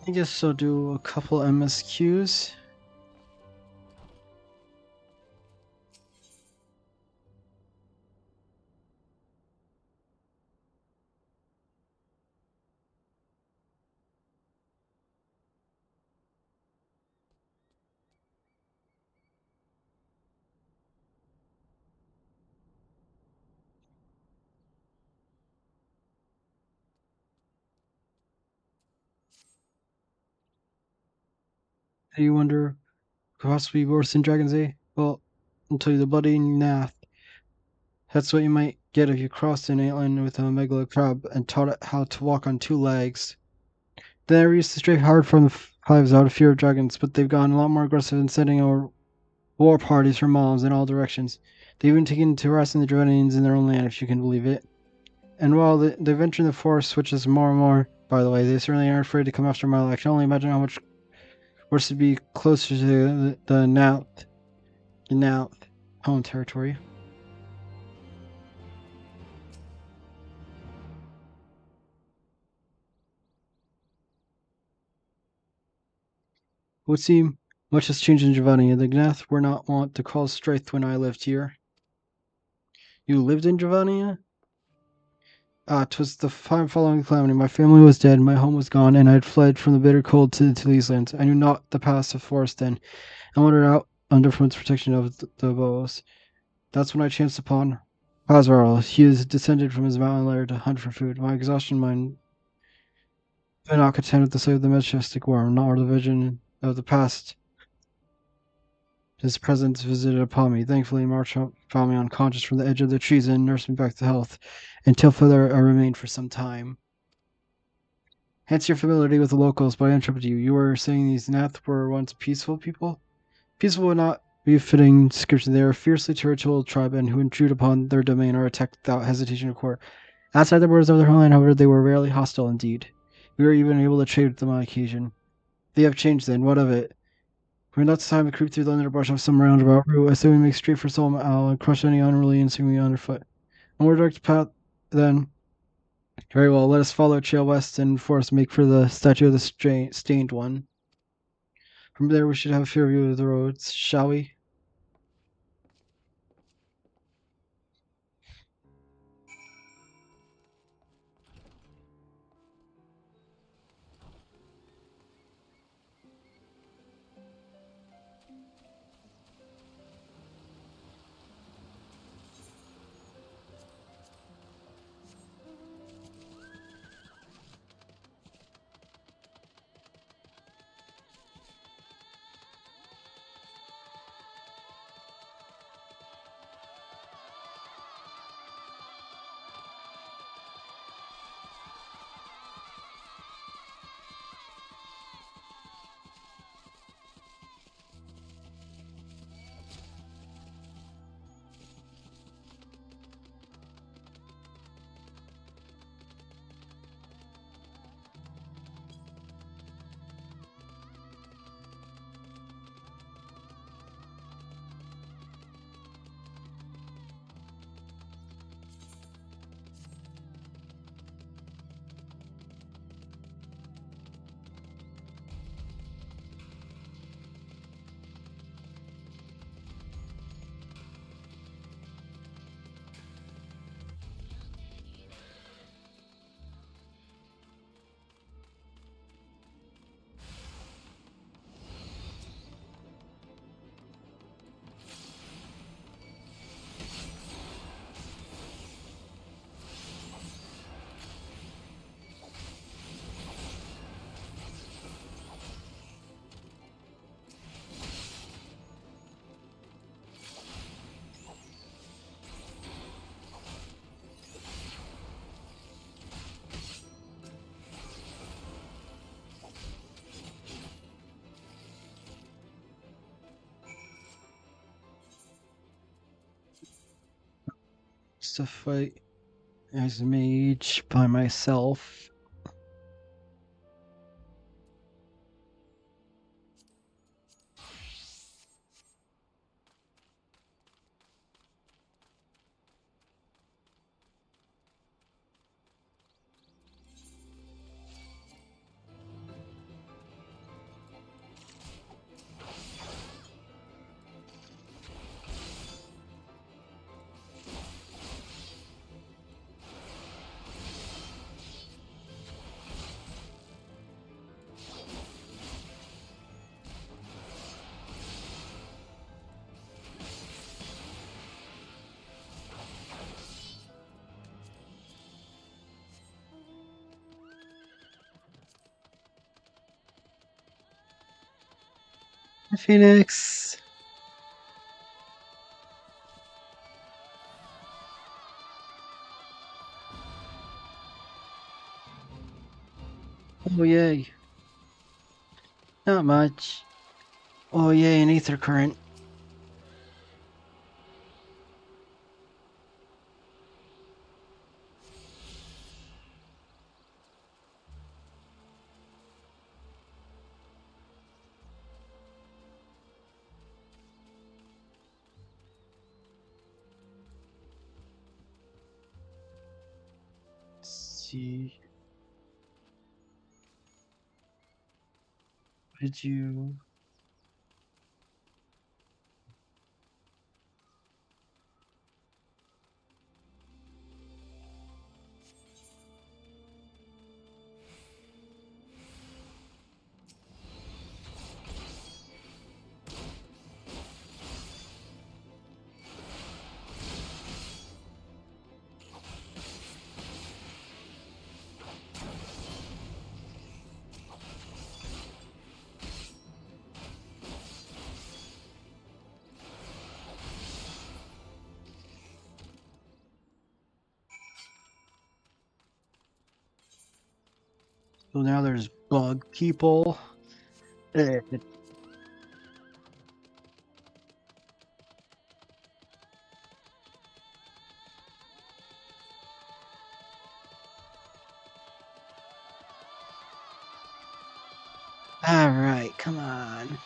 I guess I'll do a couple MSQs. Do you wonder could possibly be worse than Dragon's A? Well, I'll tell you the bloody Nath. That's what you might get if you crossed an alien with a megalo crab and taught it how to walk on 2 legs. They never used to stray hard from the hives out of fear of dragons, but they've gotten a lot more aggressive in setting over war parties for moms in all directions. They've even taken to harassing the Dragoonians in their own land, if you can believe it. And while they venture in the forest, which is more and more, by the way, they certainly aren't afraid to come after my life. I can only imagine how much worse it'd be closer to the Now home territory. It would seem much has changed in Giovanni, and the Gnath were not wont to call Straith when I lived here. You lived in Giovanni? Ah, 'twas the time following the calamity. My family was dead, my home was gone, and I had fled from the bitter cold to these lands. I knew not the paths of forest then, and wandered out under from its protection of the bows. That's when I chanced upon Hazarl. He is descended from his mountain lair to hunt for food. My exhaustion mind could not content with the sight of the majestic worm, nor the vision of the past. His presence visited upon me. Thankfully, March found me unconscious from the edge of the trees and nursed me back to health. Until further, I remained for some time. Hence your familiarity with the locals, but I interrupted you. You were saying these Nath were once peaceful people? Peaceful would not be a fitting description. They are a fiercely territorial tribe, and who intrude upon their domain are attacked without hesitation or quarter. Outside the borders of their homeland, however, they were rarely hostile indeed. We were even able to trade with them on occasion. They have changed then. What of it? We're not time to creep through the underbrush of some roundabout route. I say we make straight for Solomon Owl and crush any unruly insect underfoot. On more direct path, then. Very well, let us follow trail west and forest make for the statue of the stained one. From there, we should have a fair view of the roads, shall we? Just to fight as a mage by myself. Phoenix. Oh yay. Not much. Oh yay, an ether current. Let's see. What did you... So now there's bug people. Eh, Alright, come on.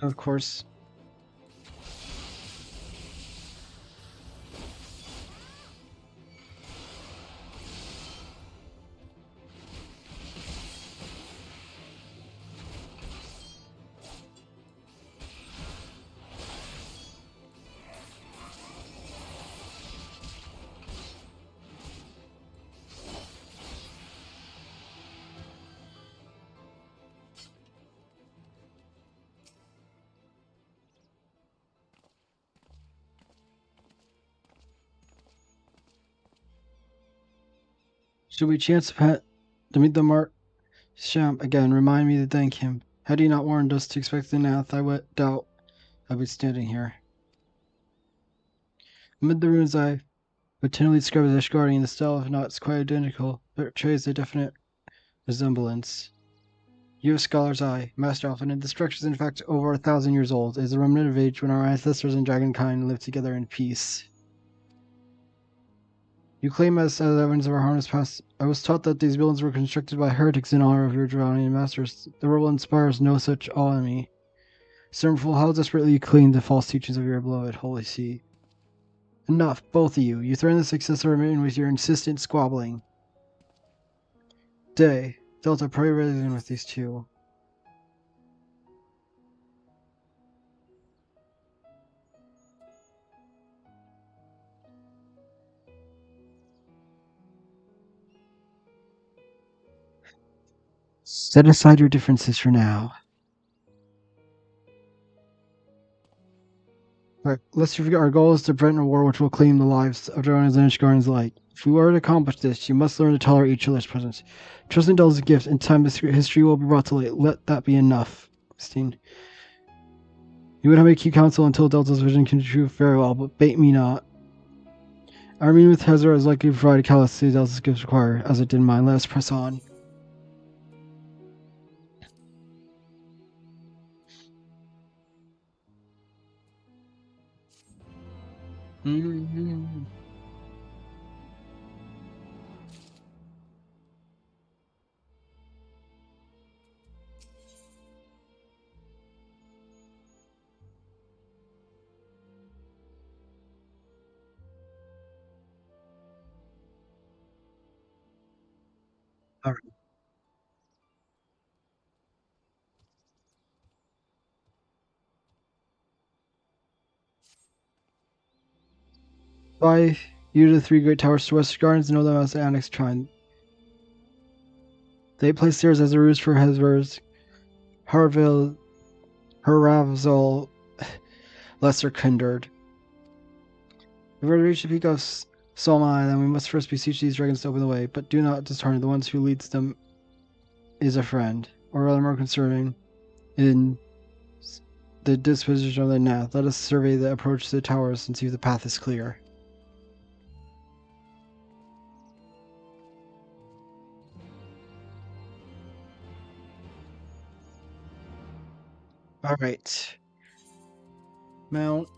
Of course. Should we chance to meet the Marchand again? Remind me to thank him. Had he not warned us to expect the Nath, I would doubt I'd be standing here. Amid the ruins, I would tenderly describe as Ashgardian. The style, if not, it's quite identical, but betrays a definite resemblance. You have a scholar's eye, Master Alpha, and the structure is in fact over 1,000 years old. It is a remnant of age when our ancestors and dragonkind lived together in peace. You claim as evidence of our harness past. I was taught that these buildings were constructed by heretics in honor of your Draconian masters. The rebel inspires no such awe in me. Sinful, how desperately you cling to false teachings of your beloved Holy See. Enough, both of you. You threaten the success of our mission with your insistent squabbling. Delta, pray rather than with these two. Set aside your differences for now. Right, lest you forget, our goal is to prevent a war which will claim the lives of Dragons and Ishgardens alike. If we were to accomplish this, you must learn to tolerate each other's presence. Trust in Delta's gift, and time history will be brought to light. Let that be enough. Christine. You would have me keep counsel until Delta's vision can be true very well, but bait me not. Our meeting with Hezra is likely to provide a catalyst to Delta's gifts require, as it did mine. Let us press on. Mm-hmm. All right. By you to the three great towers to West Gardens, know them as the Annex Shrine. They place theirs as a ruse for Hezra's Harville, Haravzal, Lesser Kindred. If we are to reach the peak of Solmai, then we must first beseech these dragons to open the way, but do not dishearten the ones who leads them is a friend, or rather more concerning, in the disposition of the Nath. Let us survey the approach to the towers and see if the path is clear. Alright. Mount.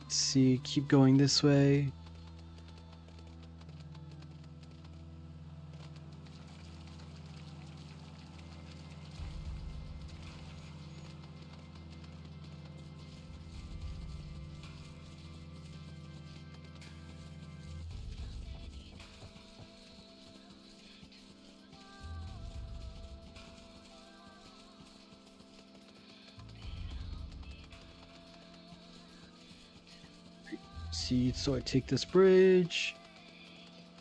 Let's see, keep going this way. see, so I take this bridge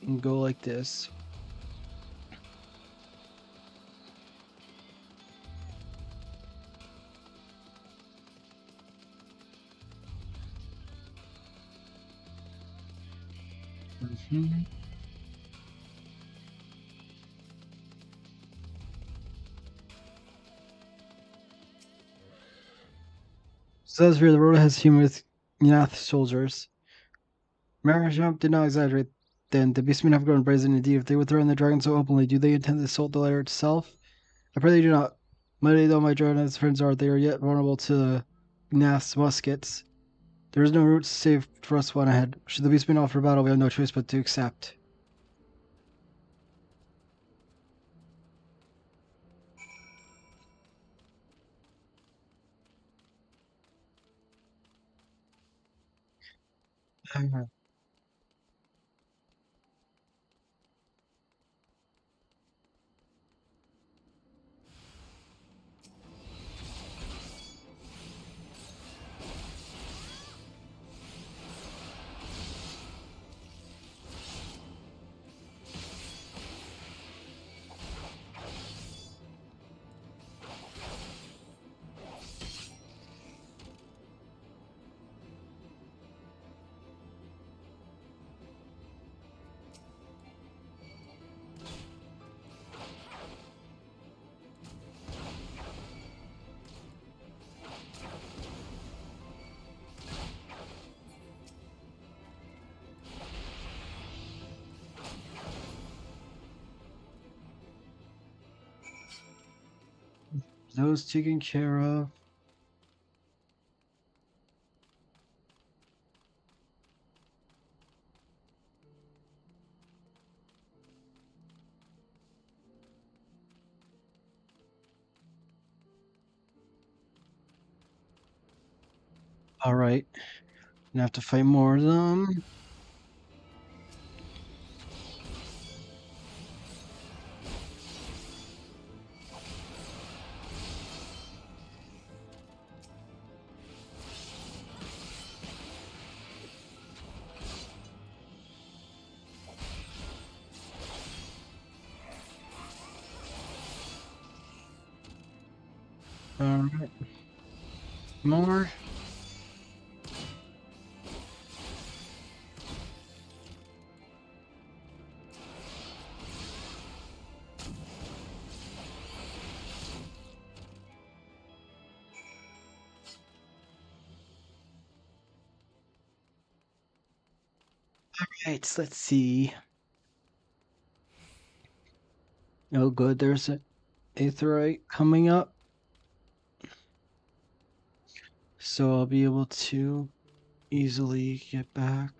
and go like this. Says here the road has him with Nath soldiers. Marajamp did not exaggerate then. The beastmen have grown brazen indeed. If they would threaten the dragon so openly, do they intend to assault the lair itself? I pray they do not. Mighty though my dragon's friends are, they are yet vulnerable to Nath's muskets. There is no route save for us one ahead. Should the beastmen offer battle, we have no choice but to accept. Those taken care of. Alright. Gonna have to fight more of them. Alright. More. Alright, let's see. Oh good, there's an Aetherite coming up. So I'll be able to easily get back.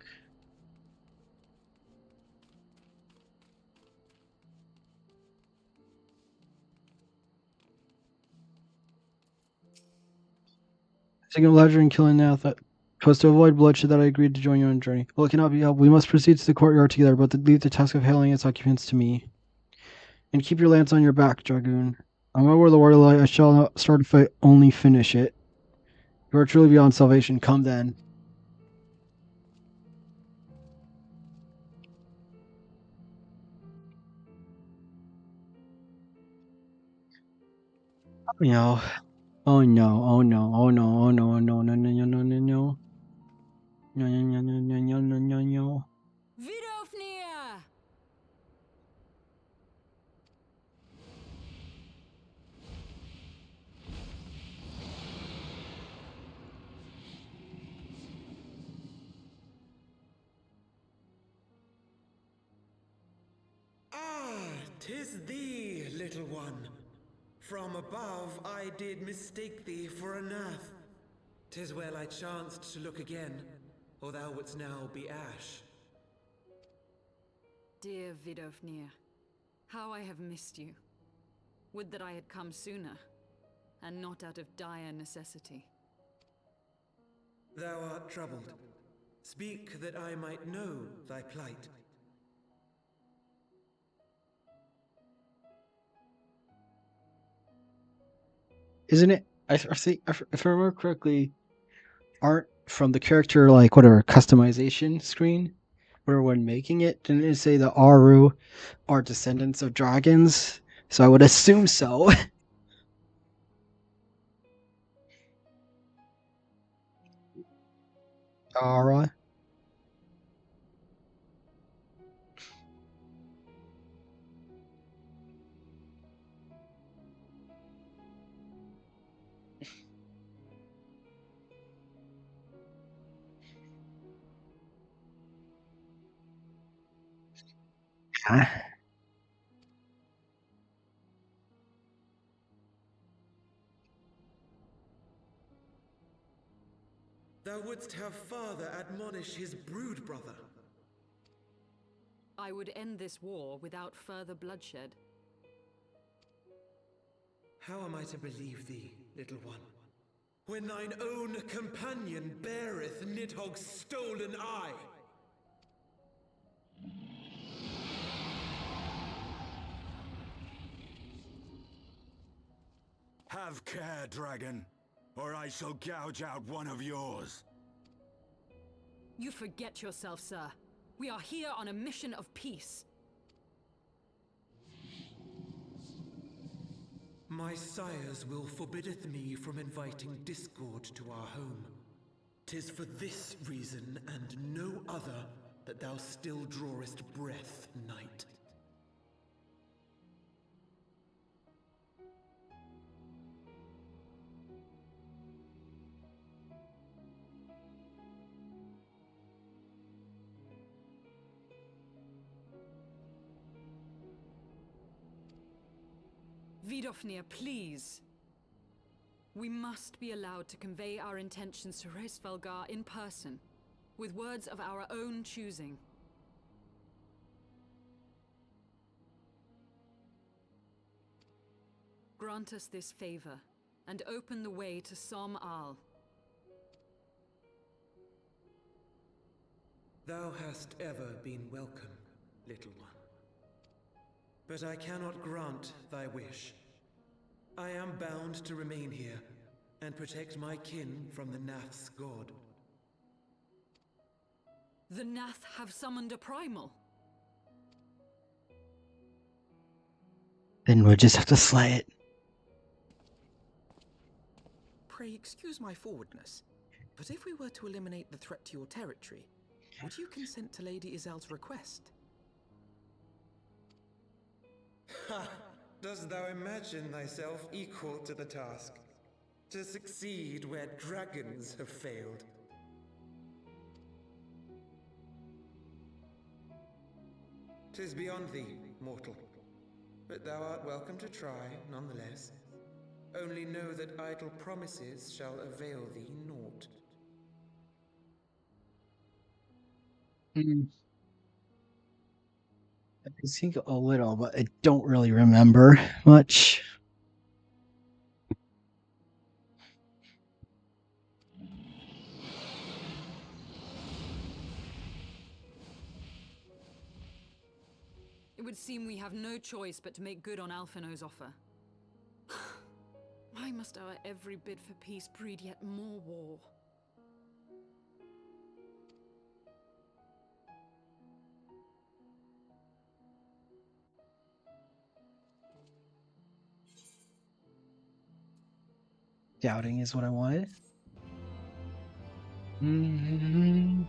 Taking a ledger and killing Nath. It was to avoid bloodshed that I agreed to join you on a journey. Well, it cannot be helped. We must proceed to the courtyard together, but leave the task of hailing its occupants to me. And keep your lance on your back, Dragoon. On my word of the water light, I shall not start a fight, only finish it. You are truly beyond salvation. Come then. No. Oh no, oh no, oh no, oh no, oh no, no, no, no, no, no, no. No, no, no, no, no, no, no, no, no. Vidofnir! Ah, 'tis thee, little one. From above I did mistake thee for a Nath. 'Tis well I chanced to look again, or thou wouldst now be ash. Dear Vidofnir, how I have missed you. Would that I had come sooner, and not out of dire necessity. Thou art troubled. Speak that I might know thy plight. Isn't it? I think, if I remember correctly, aren't from the character, like, whatever, customization screen, where when making it, didn't it say the Aru are descendants of dragons? So I would assume so. Ara. Thou wouldst have father admonish his brood brother. I would end this war without further bloodshed. How am I to believe thee, little one, when thine own companion beareth Nidhogg's stolen eye? Have care, dragon, or I shall gouge out one of yours. You forget yourself, sir. We are here on a mission of peace. My sire's will forbiddeth me from inviting discord to our home. 'Tis for this reason and no other that thou still drawest breath, knight. Vidofnir, please. We must be allowed to convey our intentions to Reisvelgar in person, with words of our own choosing. Grant us this favor, and open the way to Som Al. Thou hast ever been welcome, little one. But I cannot grant thy wish. I am bound to remain here and protect my kin from the Nath's god. The Nath have summoned a primal. Then we'll just have to slay it. Pray excuse my forwardness, but if we were to eliminate the threat to your territory, would you consent to Lady Izel's request? Ha! Dost thou imagine thyself equal to the task? To succeed where dragons have failed? "'Tis beyond thee, mortal. But thou art welcome to try, nonetheless. Only know that idle promises shall avail thee naught. I think a little, but I don't really remember much. It would seem we have no choice but to make good on Alphino's offer. Why must our every bid for peace breed yet more war? Doubting is what I wanted. Mm-hmm.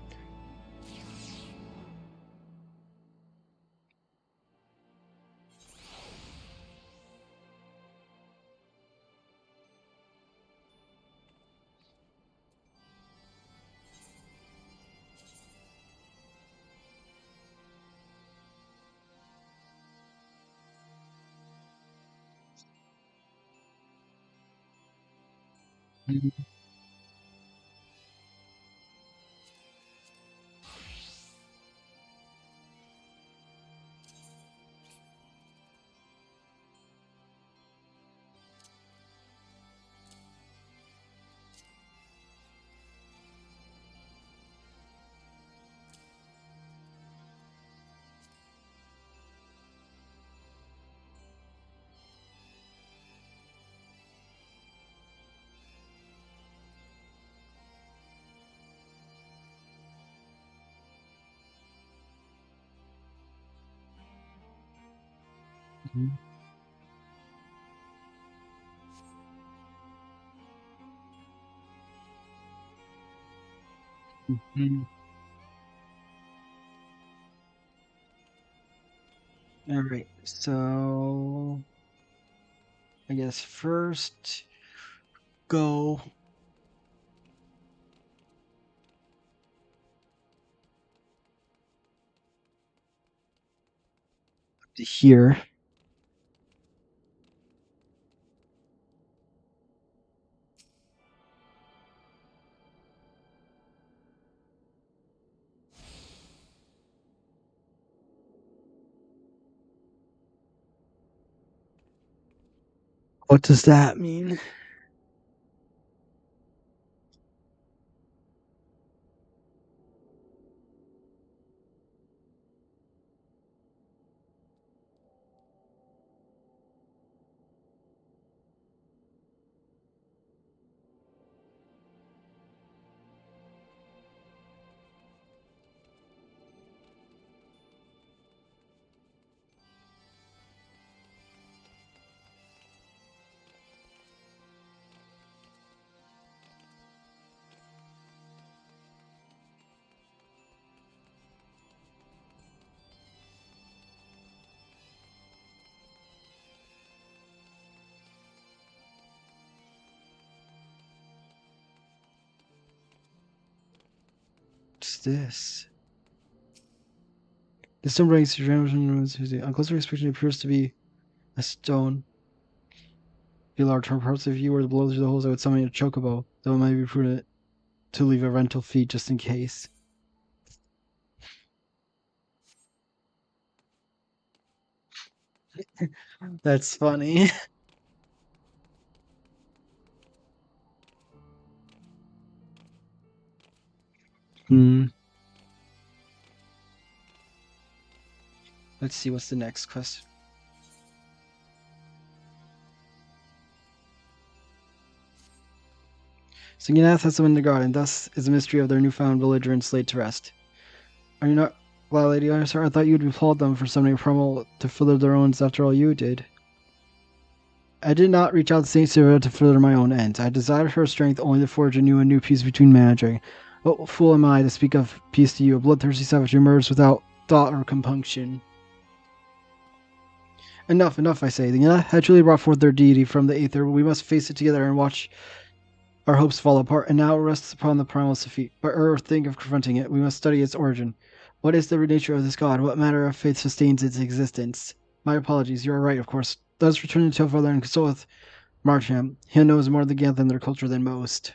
Mhm. All right, so I guess first go to here. What does that mean? What's this? The stone breaks on closer inspection it appears to be a stone. A large parts if you were to blow through the holes I would summon a chocobo, though it might be prudent to leave a rental fee just in case. That's funny. Hmm. Let's see what's the next question. Singinath has summoned the god, and thus is the mystery of their newfound belligerence laid to rest. Are you not glad, Lady Ironheart? I thought you'd applaud them for summoning Primal to further their own after all you did. I did not reach out to Saint Sylvia to further my own ends. I desired her strength only to forge a new peace between man and dragon. What fool am I to speak of peace to you, a bloodthirsty savage who murders without thought or compunction? Enough, enough, I say. The Yuna had truly brought forth their deity from the Aether. We must face it together and watch our hopes fall apart, and now it rests upon the primal's defeat. But ere think of confronting it, we must study its origin. What is the nature of this god? What matter of faith sustains its existence? My apologies, you are right, of course. Let us return to Tillfather and consult with Marcham. He knows more of the Ganth and their culture than most.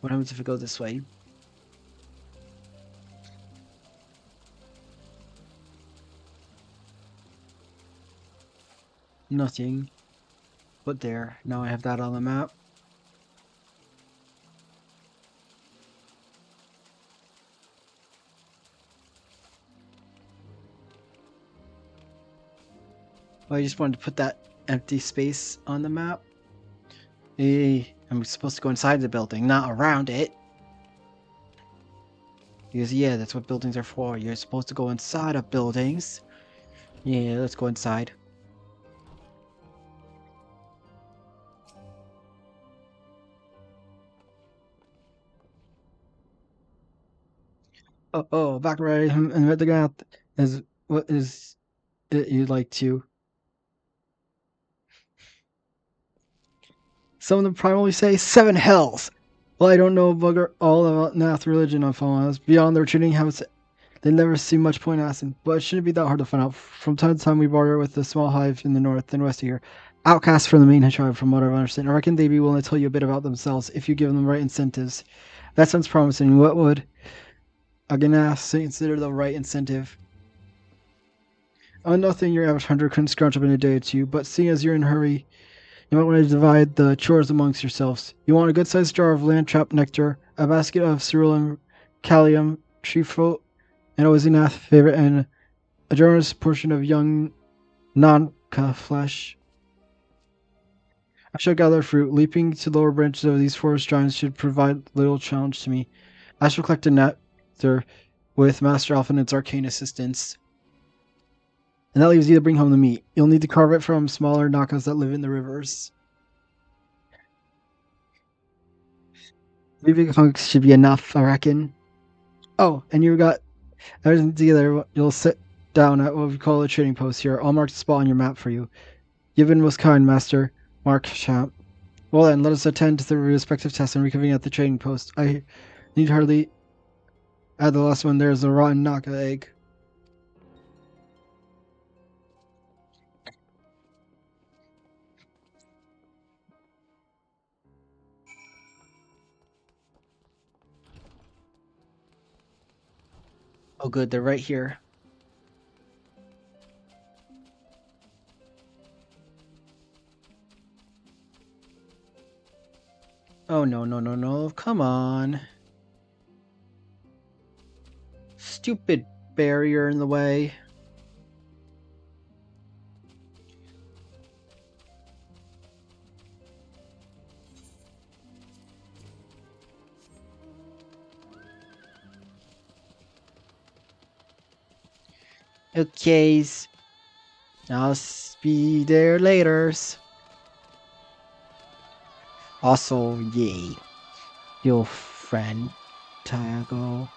What happens if I go this way? Nothing. But there. Now I have that on the map. I just wanted to put that empty space on the map. Hey, I'm supposed to go inside the building, not around it. Because, yeah, that's what buildings are for. You're supposed to go inside of buildings. Yeah, let's go inside. Oh, back right and the gap is what is it you'd like to? Some of them primarily say 7 hells. Well, I don't know bugger all about Nath religion on following beyond their treating habits. They never see much point asking, but it shouldn't be that hard to find out. From time to time, we border with a small hive in the north and west of here. outcasts from the main tribe, from what I understand. I reckon they'd be willing to tell you a bit about themselves if you give them the right incentives. That sounds promising. What would Aganas consider the right incentive? Nothing your average hunter couldn't scrounge up in a day or two, but seeing as you're in a hurry, you might want to divide the chores amongst yourselves. You want a good-sized jar of land-trap nectar, a basket of ceruleum, callium, trefoil, and Ozinath favorite, and a generous portion of young Nanka flesh. I shall gather fruit. Leaping to lower branches of these forest giants should provide little challenge to me. I shall collect a nectar with Master Alphanet's arcane assistance. And that leaves you to bring home the meat. You'll need to carve it from smaller Nakas that live in the rivers. 3 big hunks should be enough, I reckon. Oh, and you got everything together. You'll sit down at what we call a trading post here. I'll mark the spot on your map for you. You've been most kind, Master Markshamp. Well then, let us attend to the respective tests and reconvene at the trading post. I need hardly add the last one. There's a rotten Naka egg. Oh good, they're right here. Oh no, no, no, no, come on. Stupid barrier in the way. Okay, I'll be there later. Also, yay, your friend, Tiago.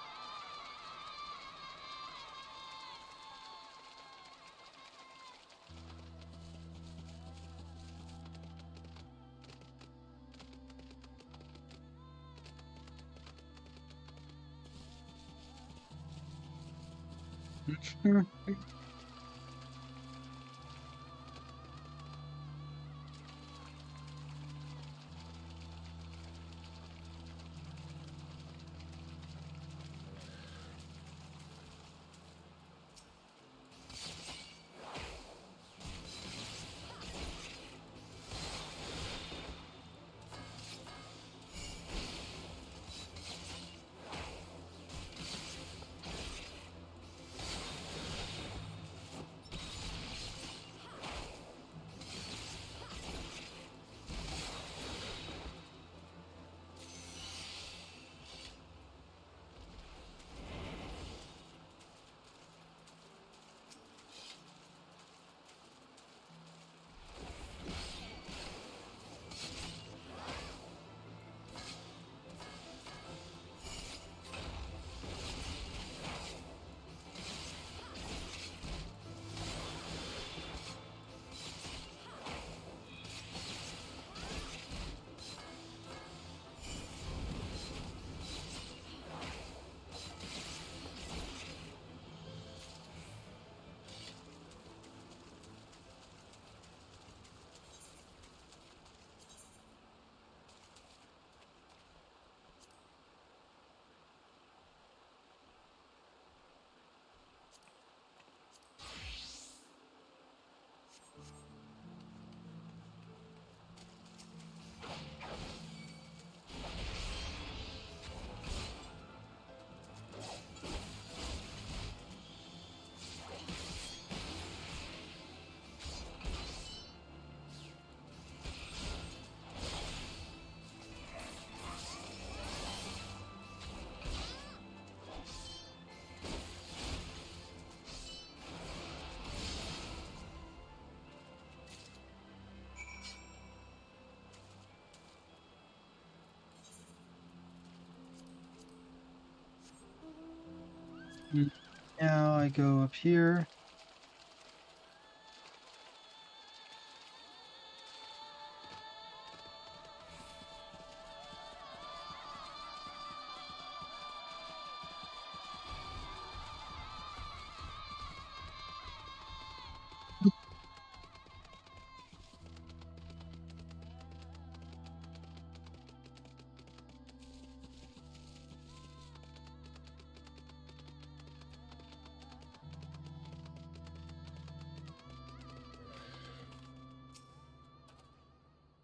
Now I go up here.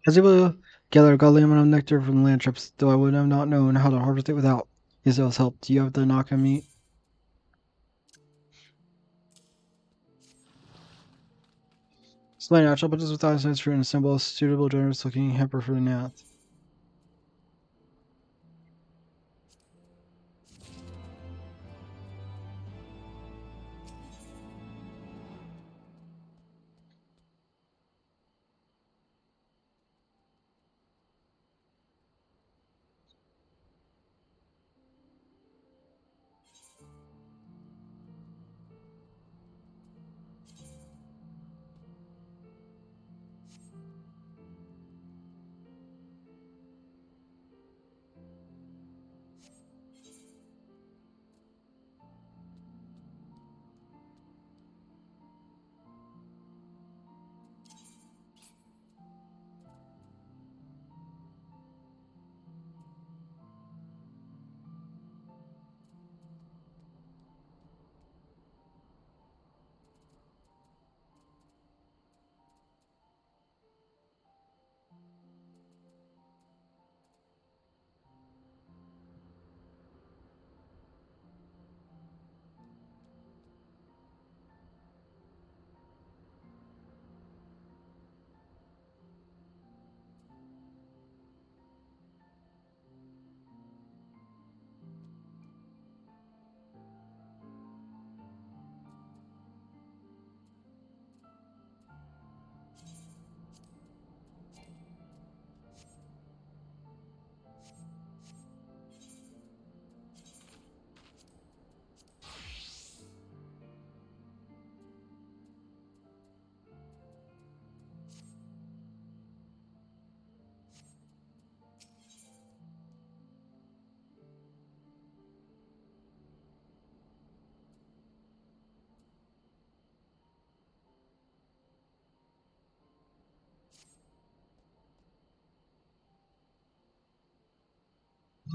I was able to gather a godly amount of nectar from the land trips, though I would have not known how to harvest it without Israel's help. Do you have the knock on me? Display natural bunches with eyesight fruit and assemble a suitable generous looking hamper for the nath.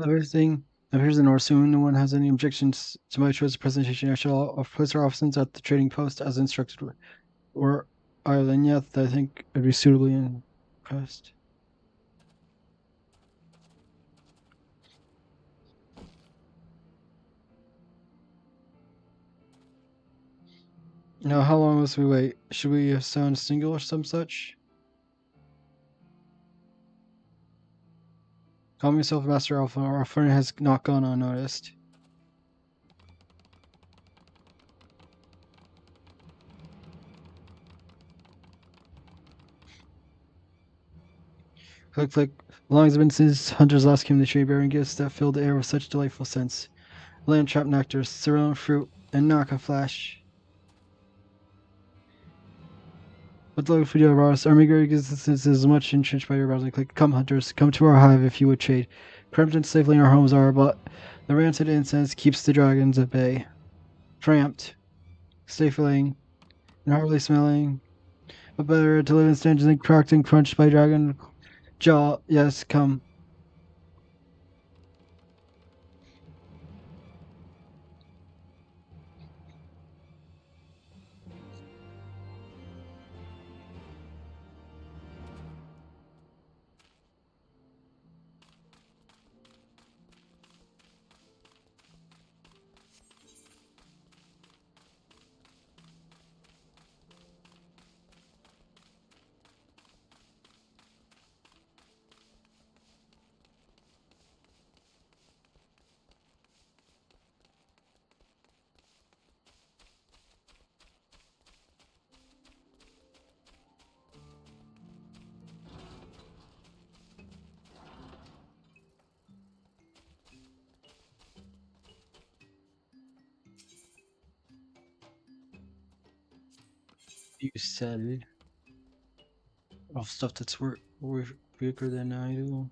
Everything appears in or soon. No one has any objections to my choice of presentation. I shall place our officers at the trading post as instructed. Or Ireland, yet I think would be suitably impressed. Now, how long must we wait? Should we sound single or some such? Calm yourself, Master Alpha. Our friend has not gone unnoticed. Click, click. Long has it been since hunters last came to trade bearing gifts that filled the air with such delightful scents. Land trap nectar, cereal fruit, and knock a flash. What the food of ours? Our meager existence is much entrenched by your browsing. Click. Come, hunters, come to our hive if you would trade. Cramped and stifling our homes are, but the rancid incense keeps the dragons at bay. Cramped, stifling, and hardly smelling, but better to live in stench than cracked and crunched by dragon jaw. Yes, come. You sell of stuff that's worth bigger than I do.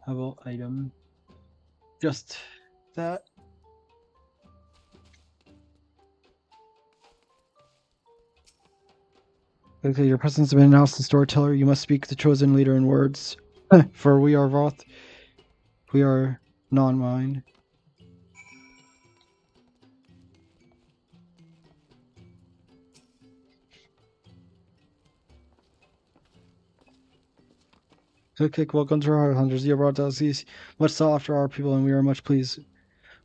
How about item? Just that. Okay, your presence has been announced, the storyteller. You must speak the chosen leader in words. For we are Voth. We are non-mind. Kick, welcome to our hunters. You brought us these much sought after our people, and we are much pleased.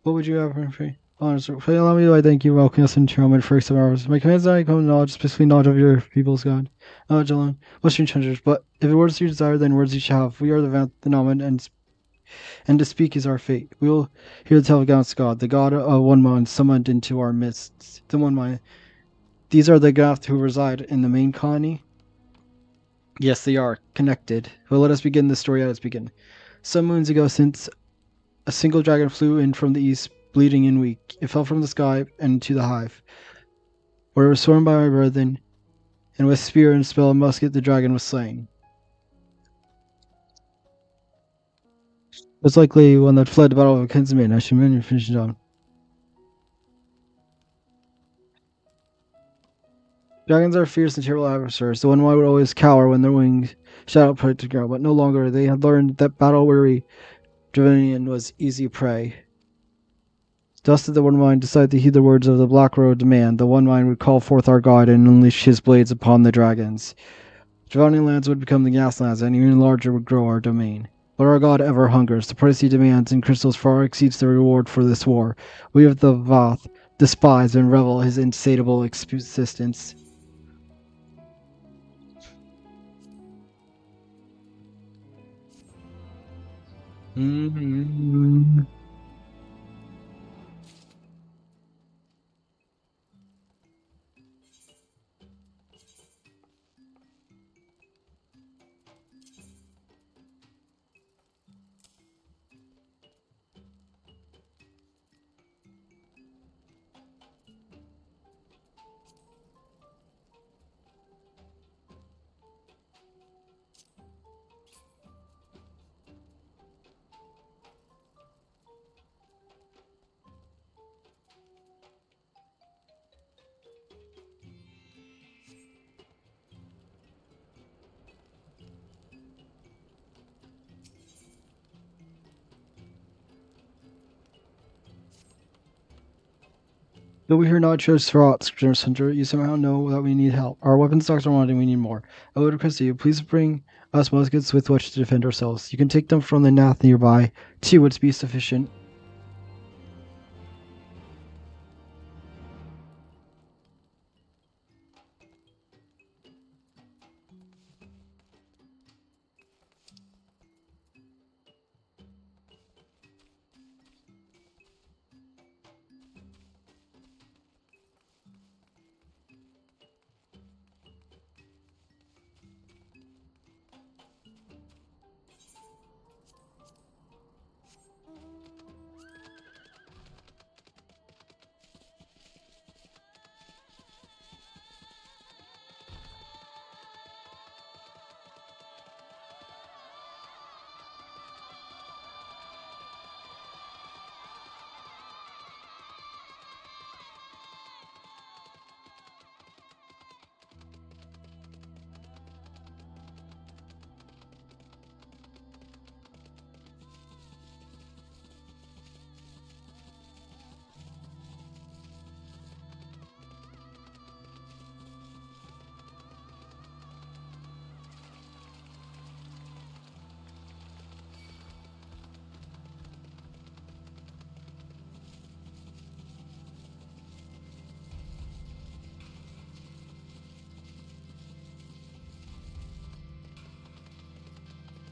What would you have for free? Honors, allow me to I thank you, welcome us into your home for 7 hours. My commands that I come knowledge, specifically knowledge of your people's God. Knowledge alone, Western treasures. But if it words you desire, then words you shall have. We are the Nomen, and to speak is our fate. We will hear the tale of God's God, the God of one mind summoned into our midst. The one mind. These are the Gath who reside in the main colony. Yes, they are connected. Well, let us begin the story at its beginning. Some moons ago, since a single dragon flew in from the east, bleeding and weak. It fell from the sky and into the hive, where it was sworn by my brethren, and with spear and spell and musket the dragon was slain. It was likely one that fled the battle of Kinsman. I should mention finish it on. Dragons are fierce and terrible adversaries. The one would always cower when their wings shot out to the ground, but no longer. They had learned that battle-weary Dragoon was easy prey. Thus did the One Mind decide to heed the words of the Black Road demand. The One Mind would call forth our God and unleash his blades upon the dragons. Surrounding lands would become the Gaslands, and even larger would grow our domain. But our God ever hungers. The price he demands in crystals far exceeds the reward for this war. We of the Vath despise and revel his insatiable existence. Mm-hmm. Though we hear not chose throughout, Generous Hunter, you somehow know that we need help. Our weapon stocks are wanting, we need more. I would request that you please bring us muskets with which to defend ourselves. You can take them from the Nath nearby. 2 would be sufficient.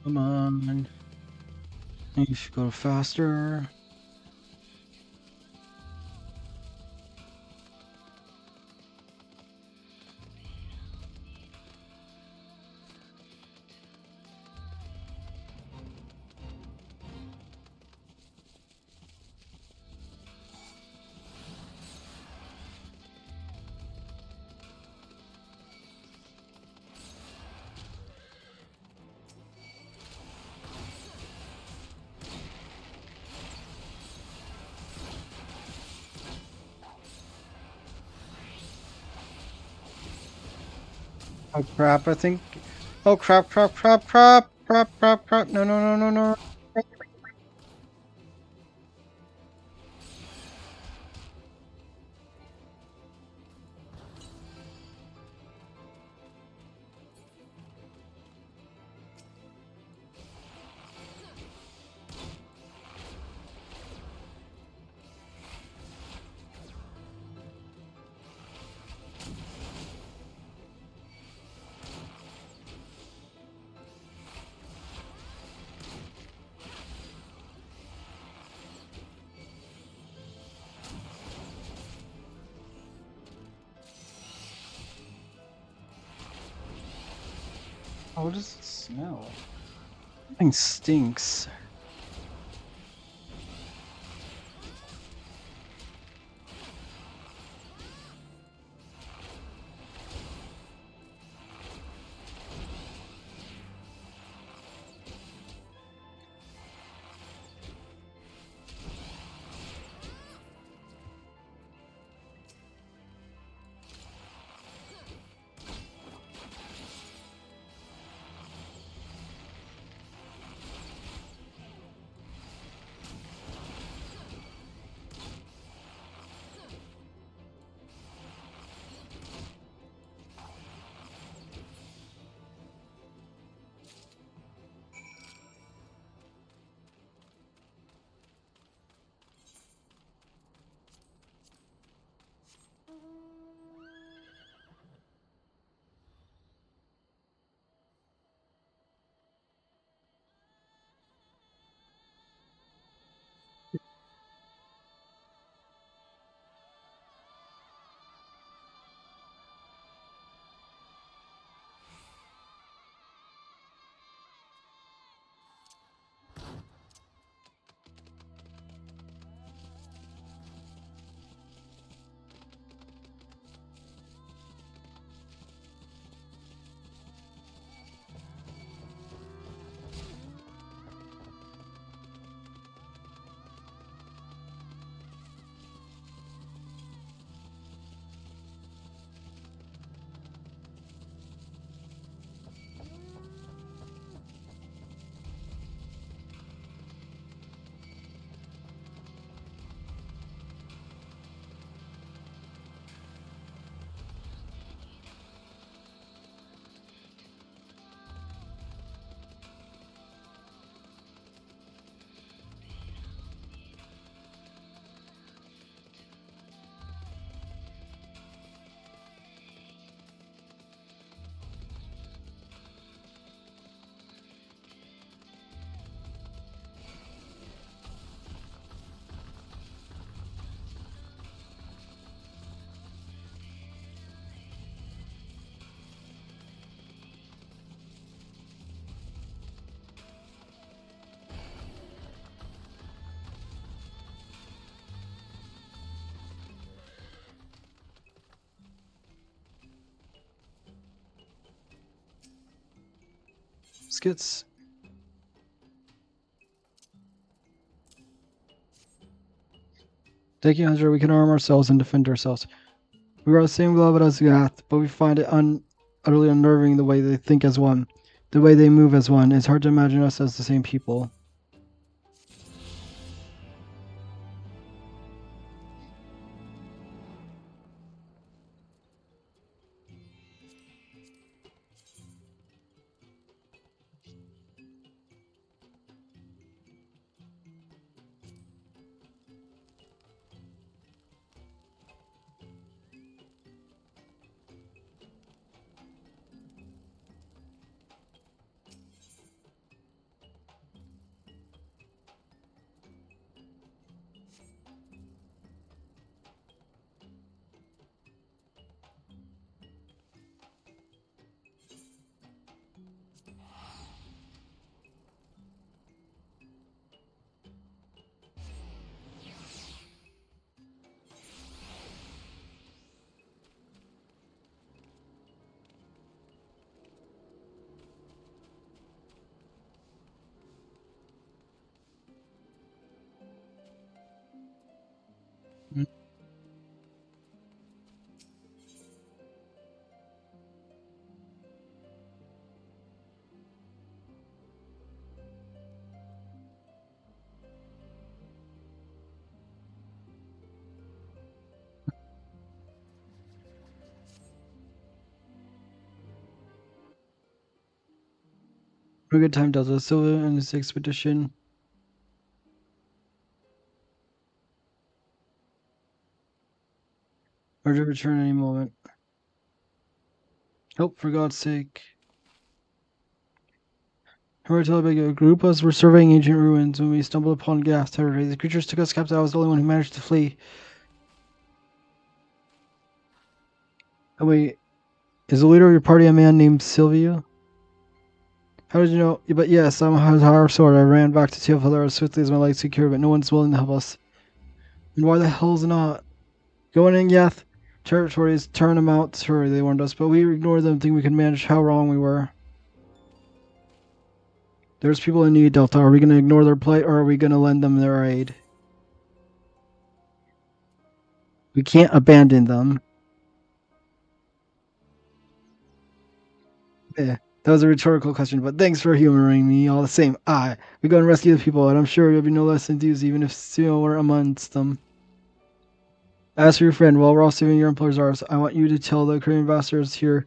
Come on. You should go faster. Oh crap, I think. Oh crap, crap, crap, crap, crap, crap, crap. No, no, no, no, no. Oh, what does it smell? Something stinks. Skits. Taking Hunter, we can arm ourselves and defend ourselves. We are the same beloved as Gath, but we find it utterly unnerving the way they think as one, the way they move as one. It's hard to imagine us as the same people. A good time, Delta Silva and his expedition. Or to return any moment. Help, for God's sake. A group of us were surveying ancient ruins when we stumbled upon Gath's territory. The creatures took us captive. I was the only one who managed to flee. Oh wait, is the leader of your party a man named Sylvia? How did you know? But yes, I'm a hard sword. I ran back to Teofilor as swiftly as my legs could carry, but no one's willing to help us. And why the hell's not? Going in Yath territories, turn them out. Sure, they warned us, but we ignored them, thinking we could manage how wrong we were. There's people in need, Delta. Are we going to ignore their plight, or are we going to lend them their aid? We can't abandon them. Yeah, that was a rhetorical question, but thanks for humoring me all the same. We go and rescue the people, and I'm sure you'll be no less enthused even if Seo were amongst them. As for your friend, while we're all saving your employers ours, I want you to tell the Craven bastards here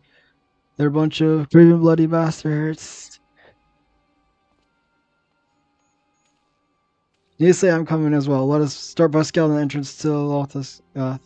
they're a bunch of craven bloody bastards. You say I'm coming as well. Let us start by scouting the entrance to Lothus. I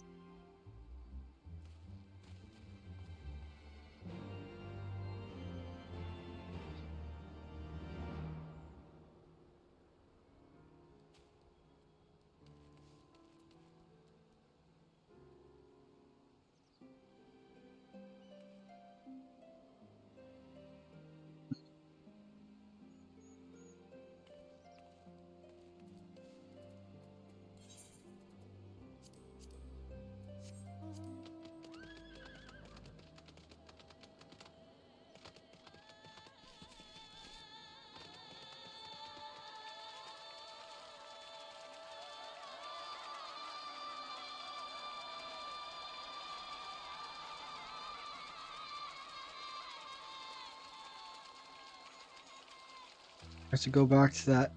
have to go back to that.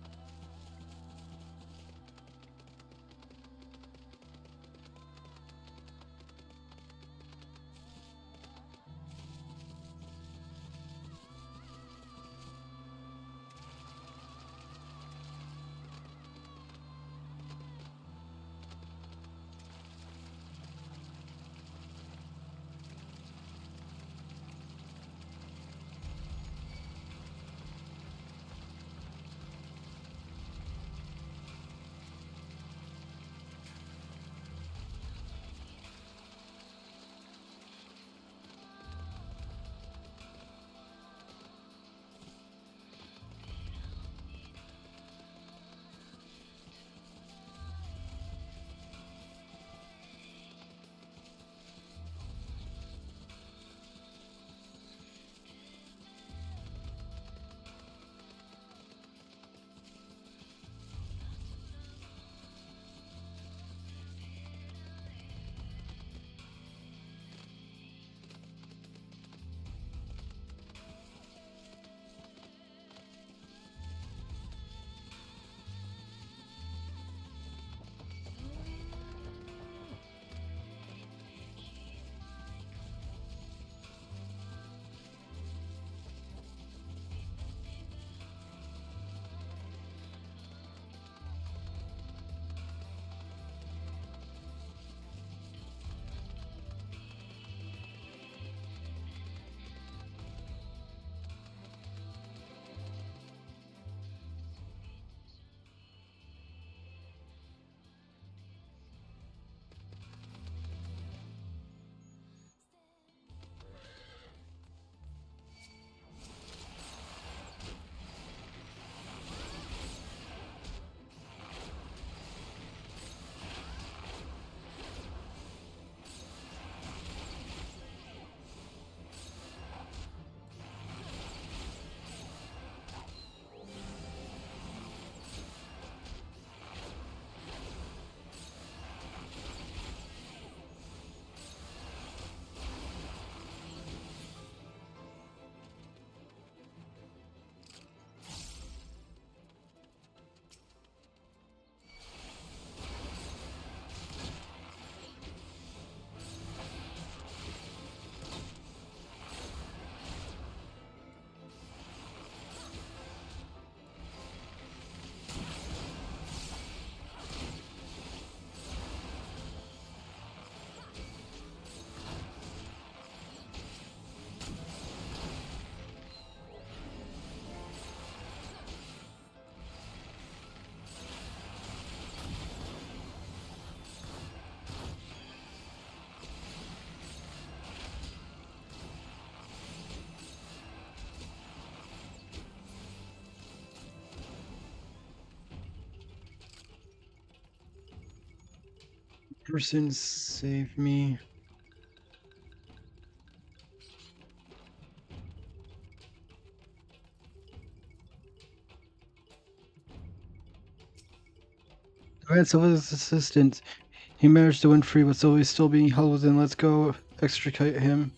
Person save me. Alright, Sylvia's assistant. He managed to win free, but Sylvia's still being held within. Let's go extricate him.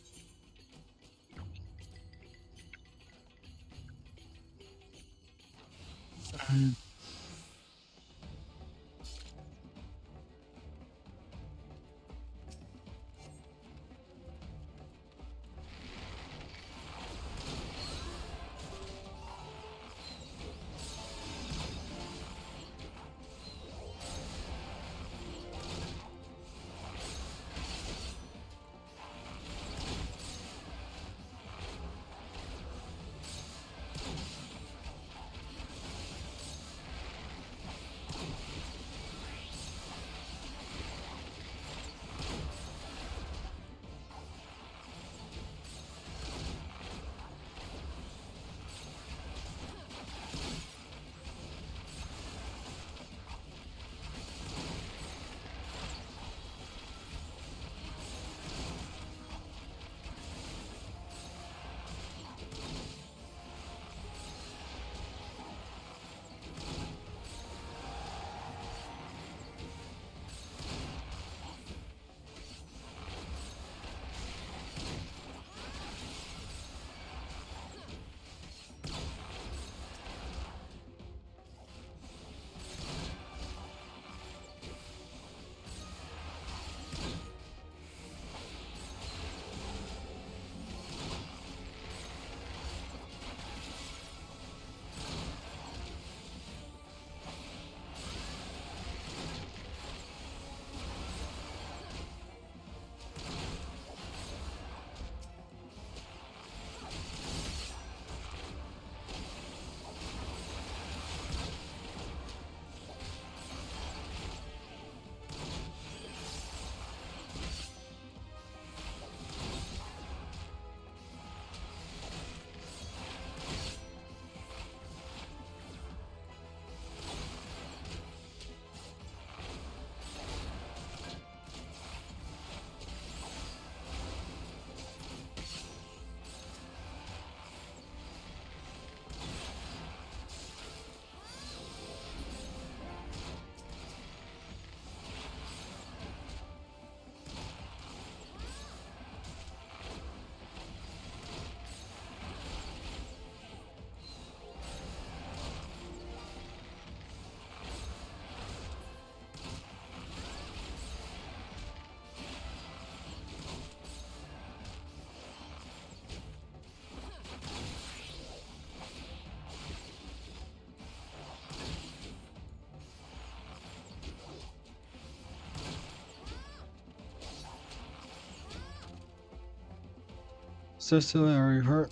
Cecilia, are you hurt?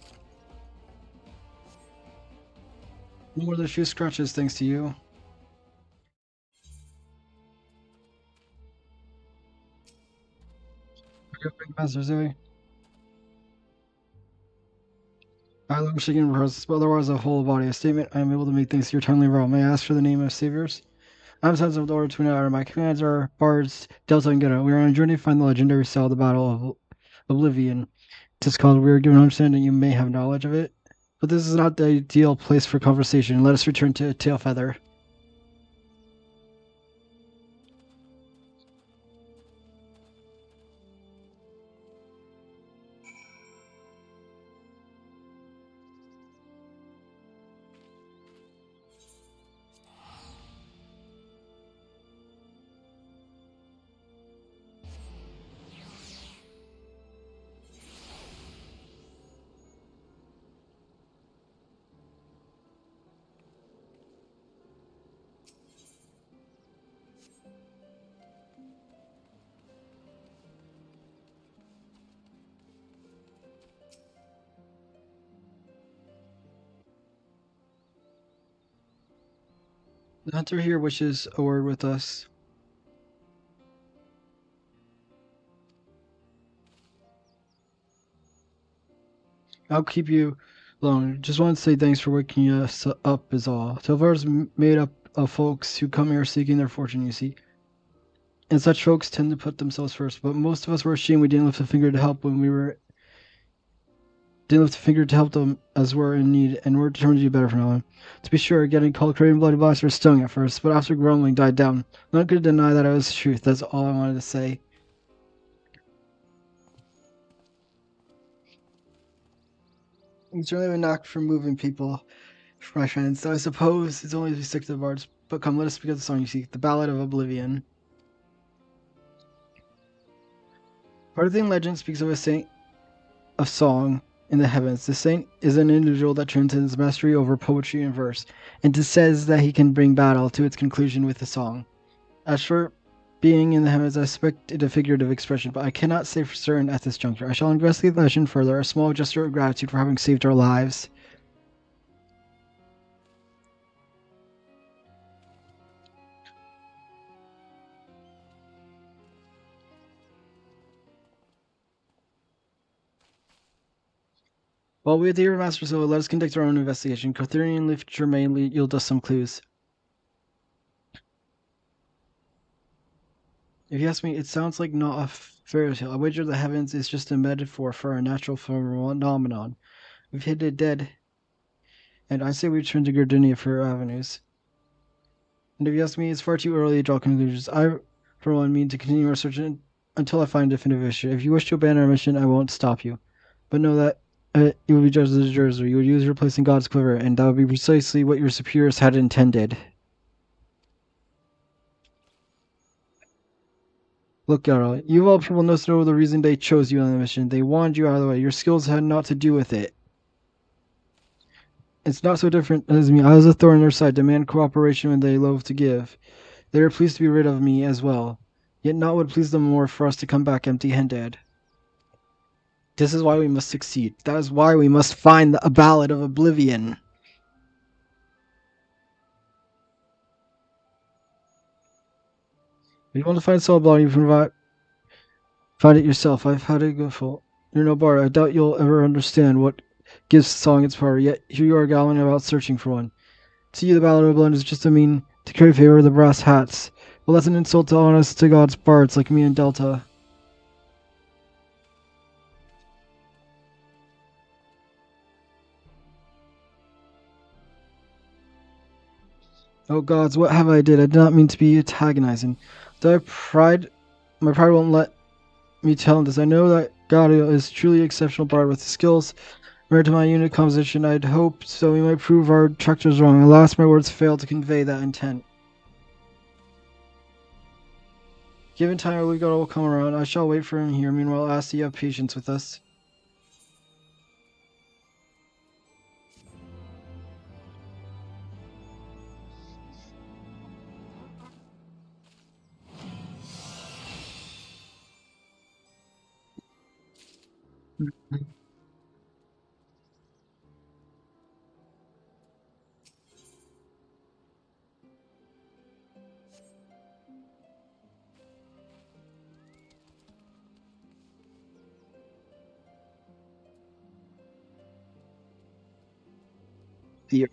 More than a few scratches, thanks to you. Master Zoe. I love Michigan process, but otherwise a whole body of statement. I am able to make things your timely realm. May I ask for the name of saviors? I'm sons of the Lord Twin Outer. My commands are Bards, Delta, and Ghetto. We are on a journey to find the legendary cell of the Battle of Oblivion. It is called. We are given understanding you may have knowledge of it. But this is not the ideal place for conversation. Let us return to Tailfeather. The hunter here wishes a word with us. I'll keep you alone. Just want to say thanks for waking us up is all. Tilvar's made up of folks who come here seeking their fortune, you see. And such folks tend to put themselves first, but most of us were ashamed we didn't lift a finger to help when we were didn't lift a finger to help them as we're in need, and we're determined to do better from now on. To be sure, getting called craven bloody blaster stung at first, but after grumbling died down. None could deny that it was the truth. That's all I wanted to say. It's really a knack for moving people, for my friends, though I suppose it's only to be sick to the bards. But come, let us speak of the song you seek, the Ballad of Oblivion. Arthurian legend speaks of a saint of song in the heavens. The saint is an individual that transcends mastery over poetry and verse, and it says that he can bring battle to its conclusion with a song. As for being in the heavens, I suspect it a figurative expression, but I cannot say for certain at this juncture. I shall investigate the legend further, a small gesture of gratitude for having saved our lives. While we at the Master Solo, let us conduct our own investigation. Arthurian literature may yield us some clues. If you ask me, it sounds like not a fairy tale. I wager the heavens is just a metaphor for a natural phenomenon. We've hit it dead, and I say we return to Gardunia for avenues. And if you ask me, it's far too early to draw conclusions. I, for one, mean to continue our search until I find a definitive issue. If you wish to abandon our mission, I won't stop you. But know that you will be judged as a deserter. You would use your place in God's quiver, and that would be precisely what your superiors had intended. Look, Geralt, you of all people know the reason they chose you on the mission. They wanted you out of the way. Your skills had naught to do with it. It's not so different as me. I was a thorn in their side, demand cooperation when they loathe to give. They were pleased to be rid of me as well. Yet naught would please them more for us to come back empty-handed. This is why we must succeed. That is why we must find a ballad of Oblivion. If you want to find solid body, you can find it yourself. I've had a good full. You're no bard. I doubt you'll ever understand what gives song its power. Yet here you are galling about searching for one. To you, the ballad of Oblivion is just a mean to carry favor with the brass hats. Well, that's an insult to honest to God's bards like me and Delta. Oh gods, what have I did? I did not mean to be antagonizing. My pride won't let me tell this. I know that Gaudio is truly exceptional bard with skills rare to my unit composition. I'd hoped so we might prove our detractors wrong. Alas, my words failed to convey that intent. Given time, our legal will come around. I shall wait for him here. Meanwhile, ask that you have patience with us. The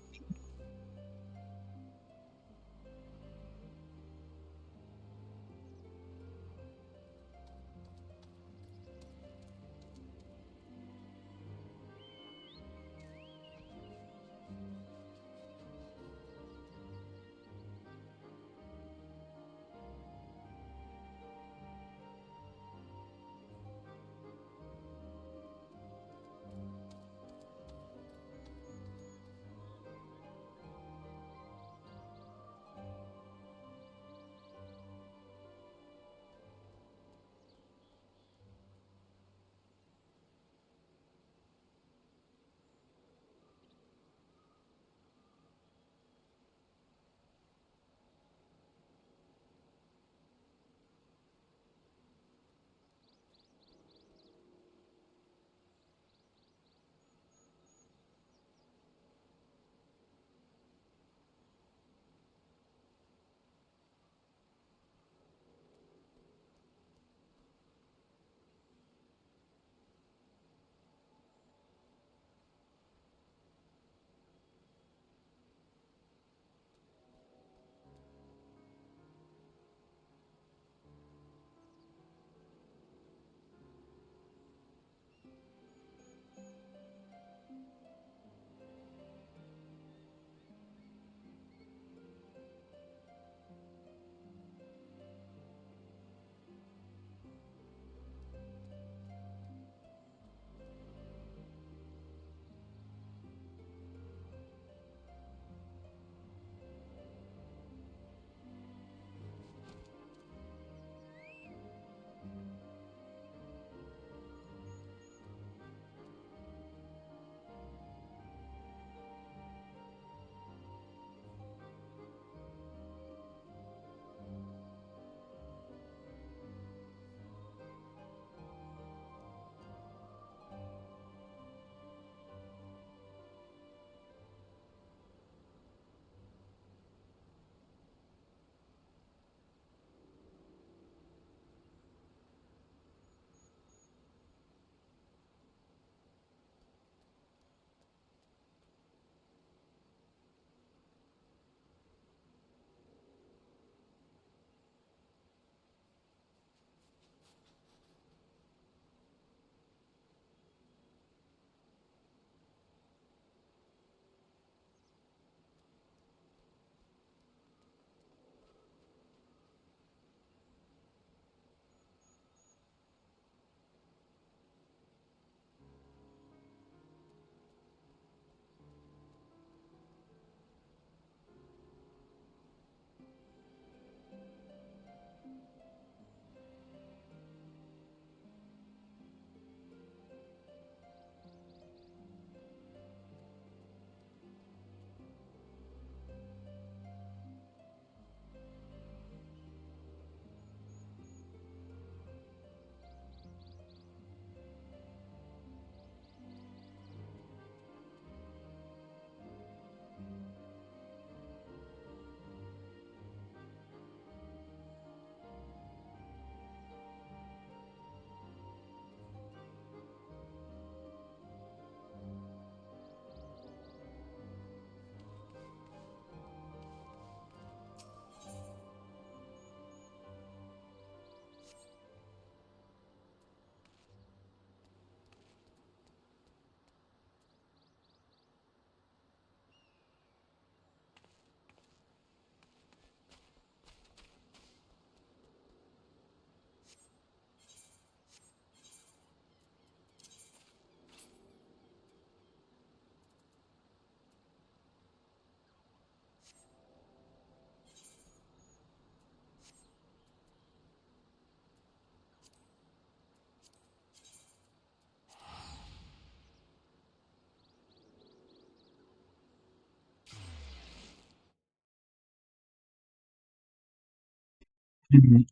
Mhm.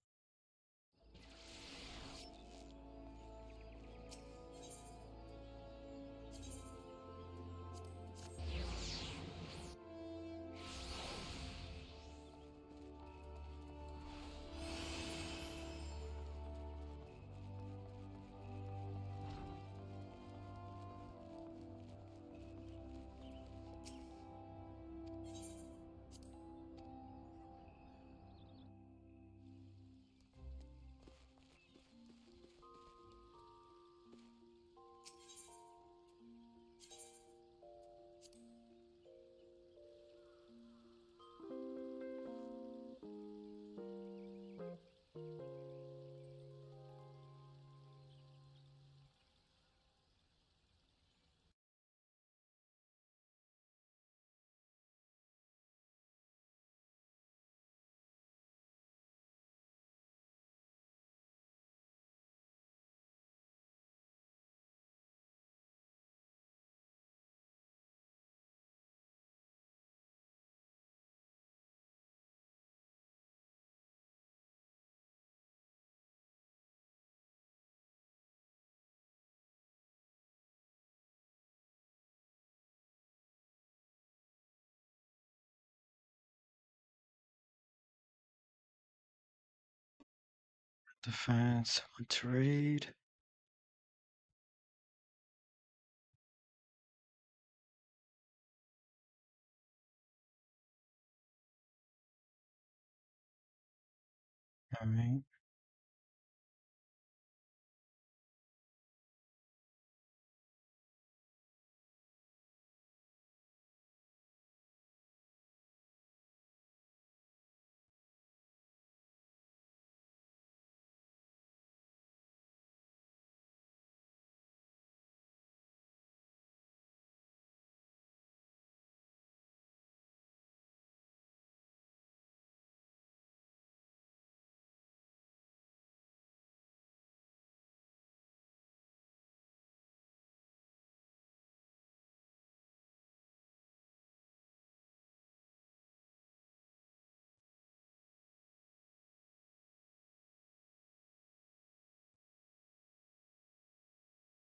Defense, want to raid. Alright.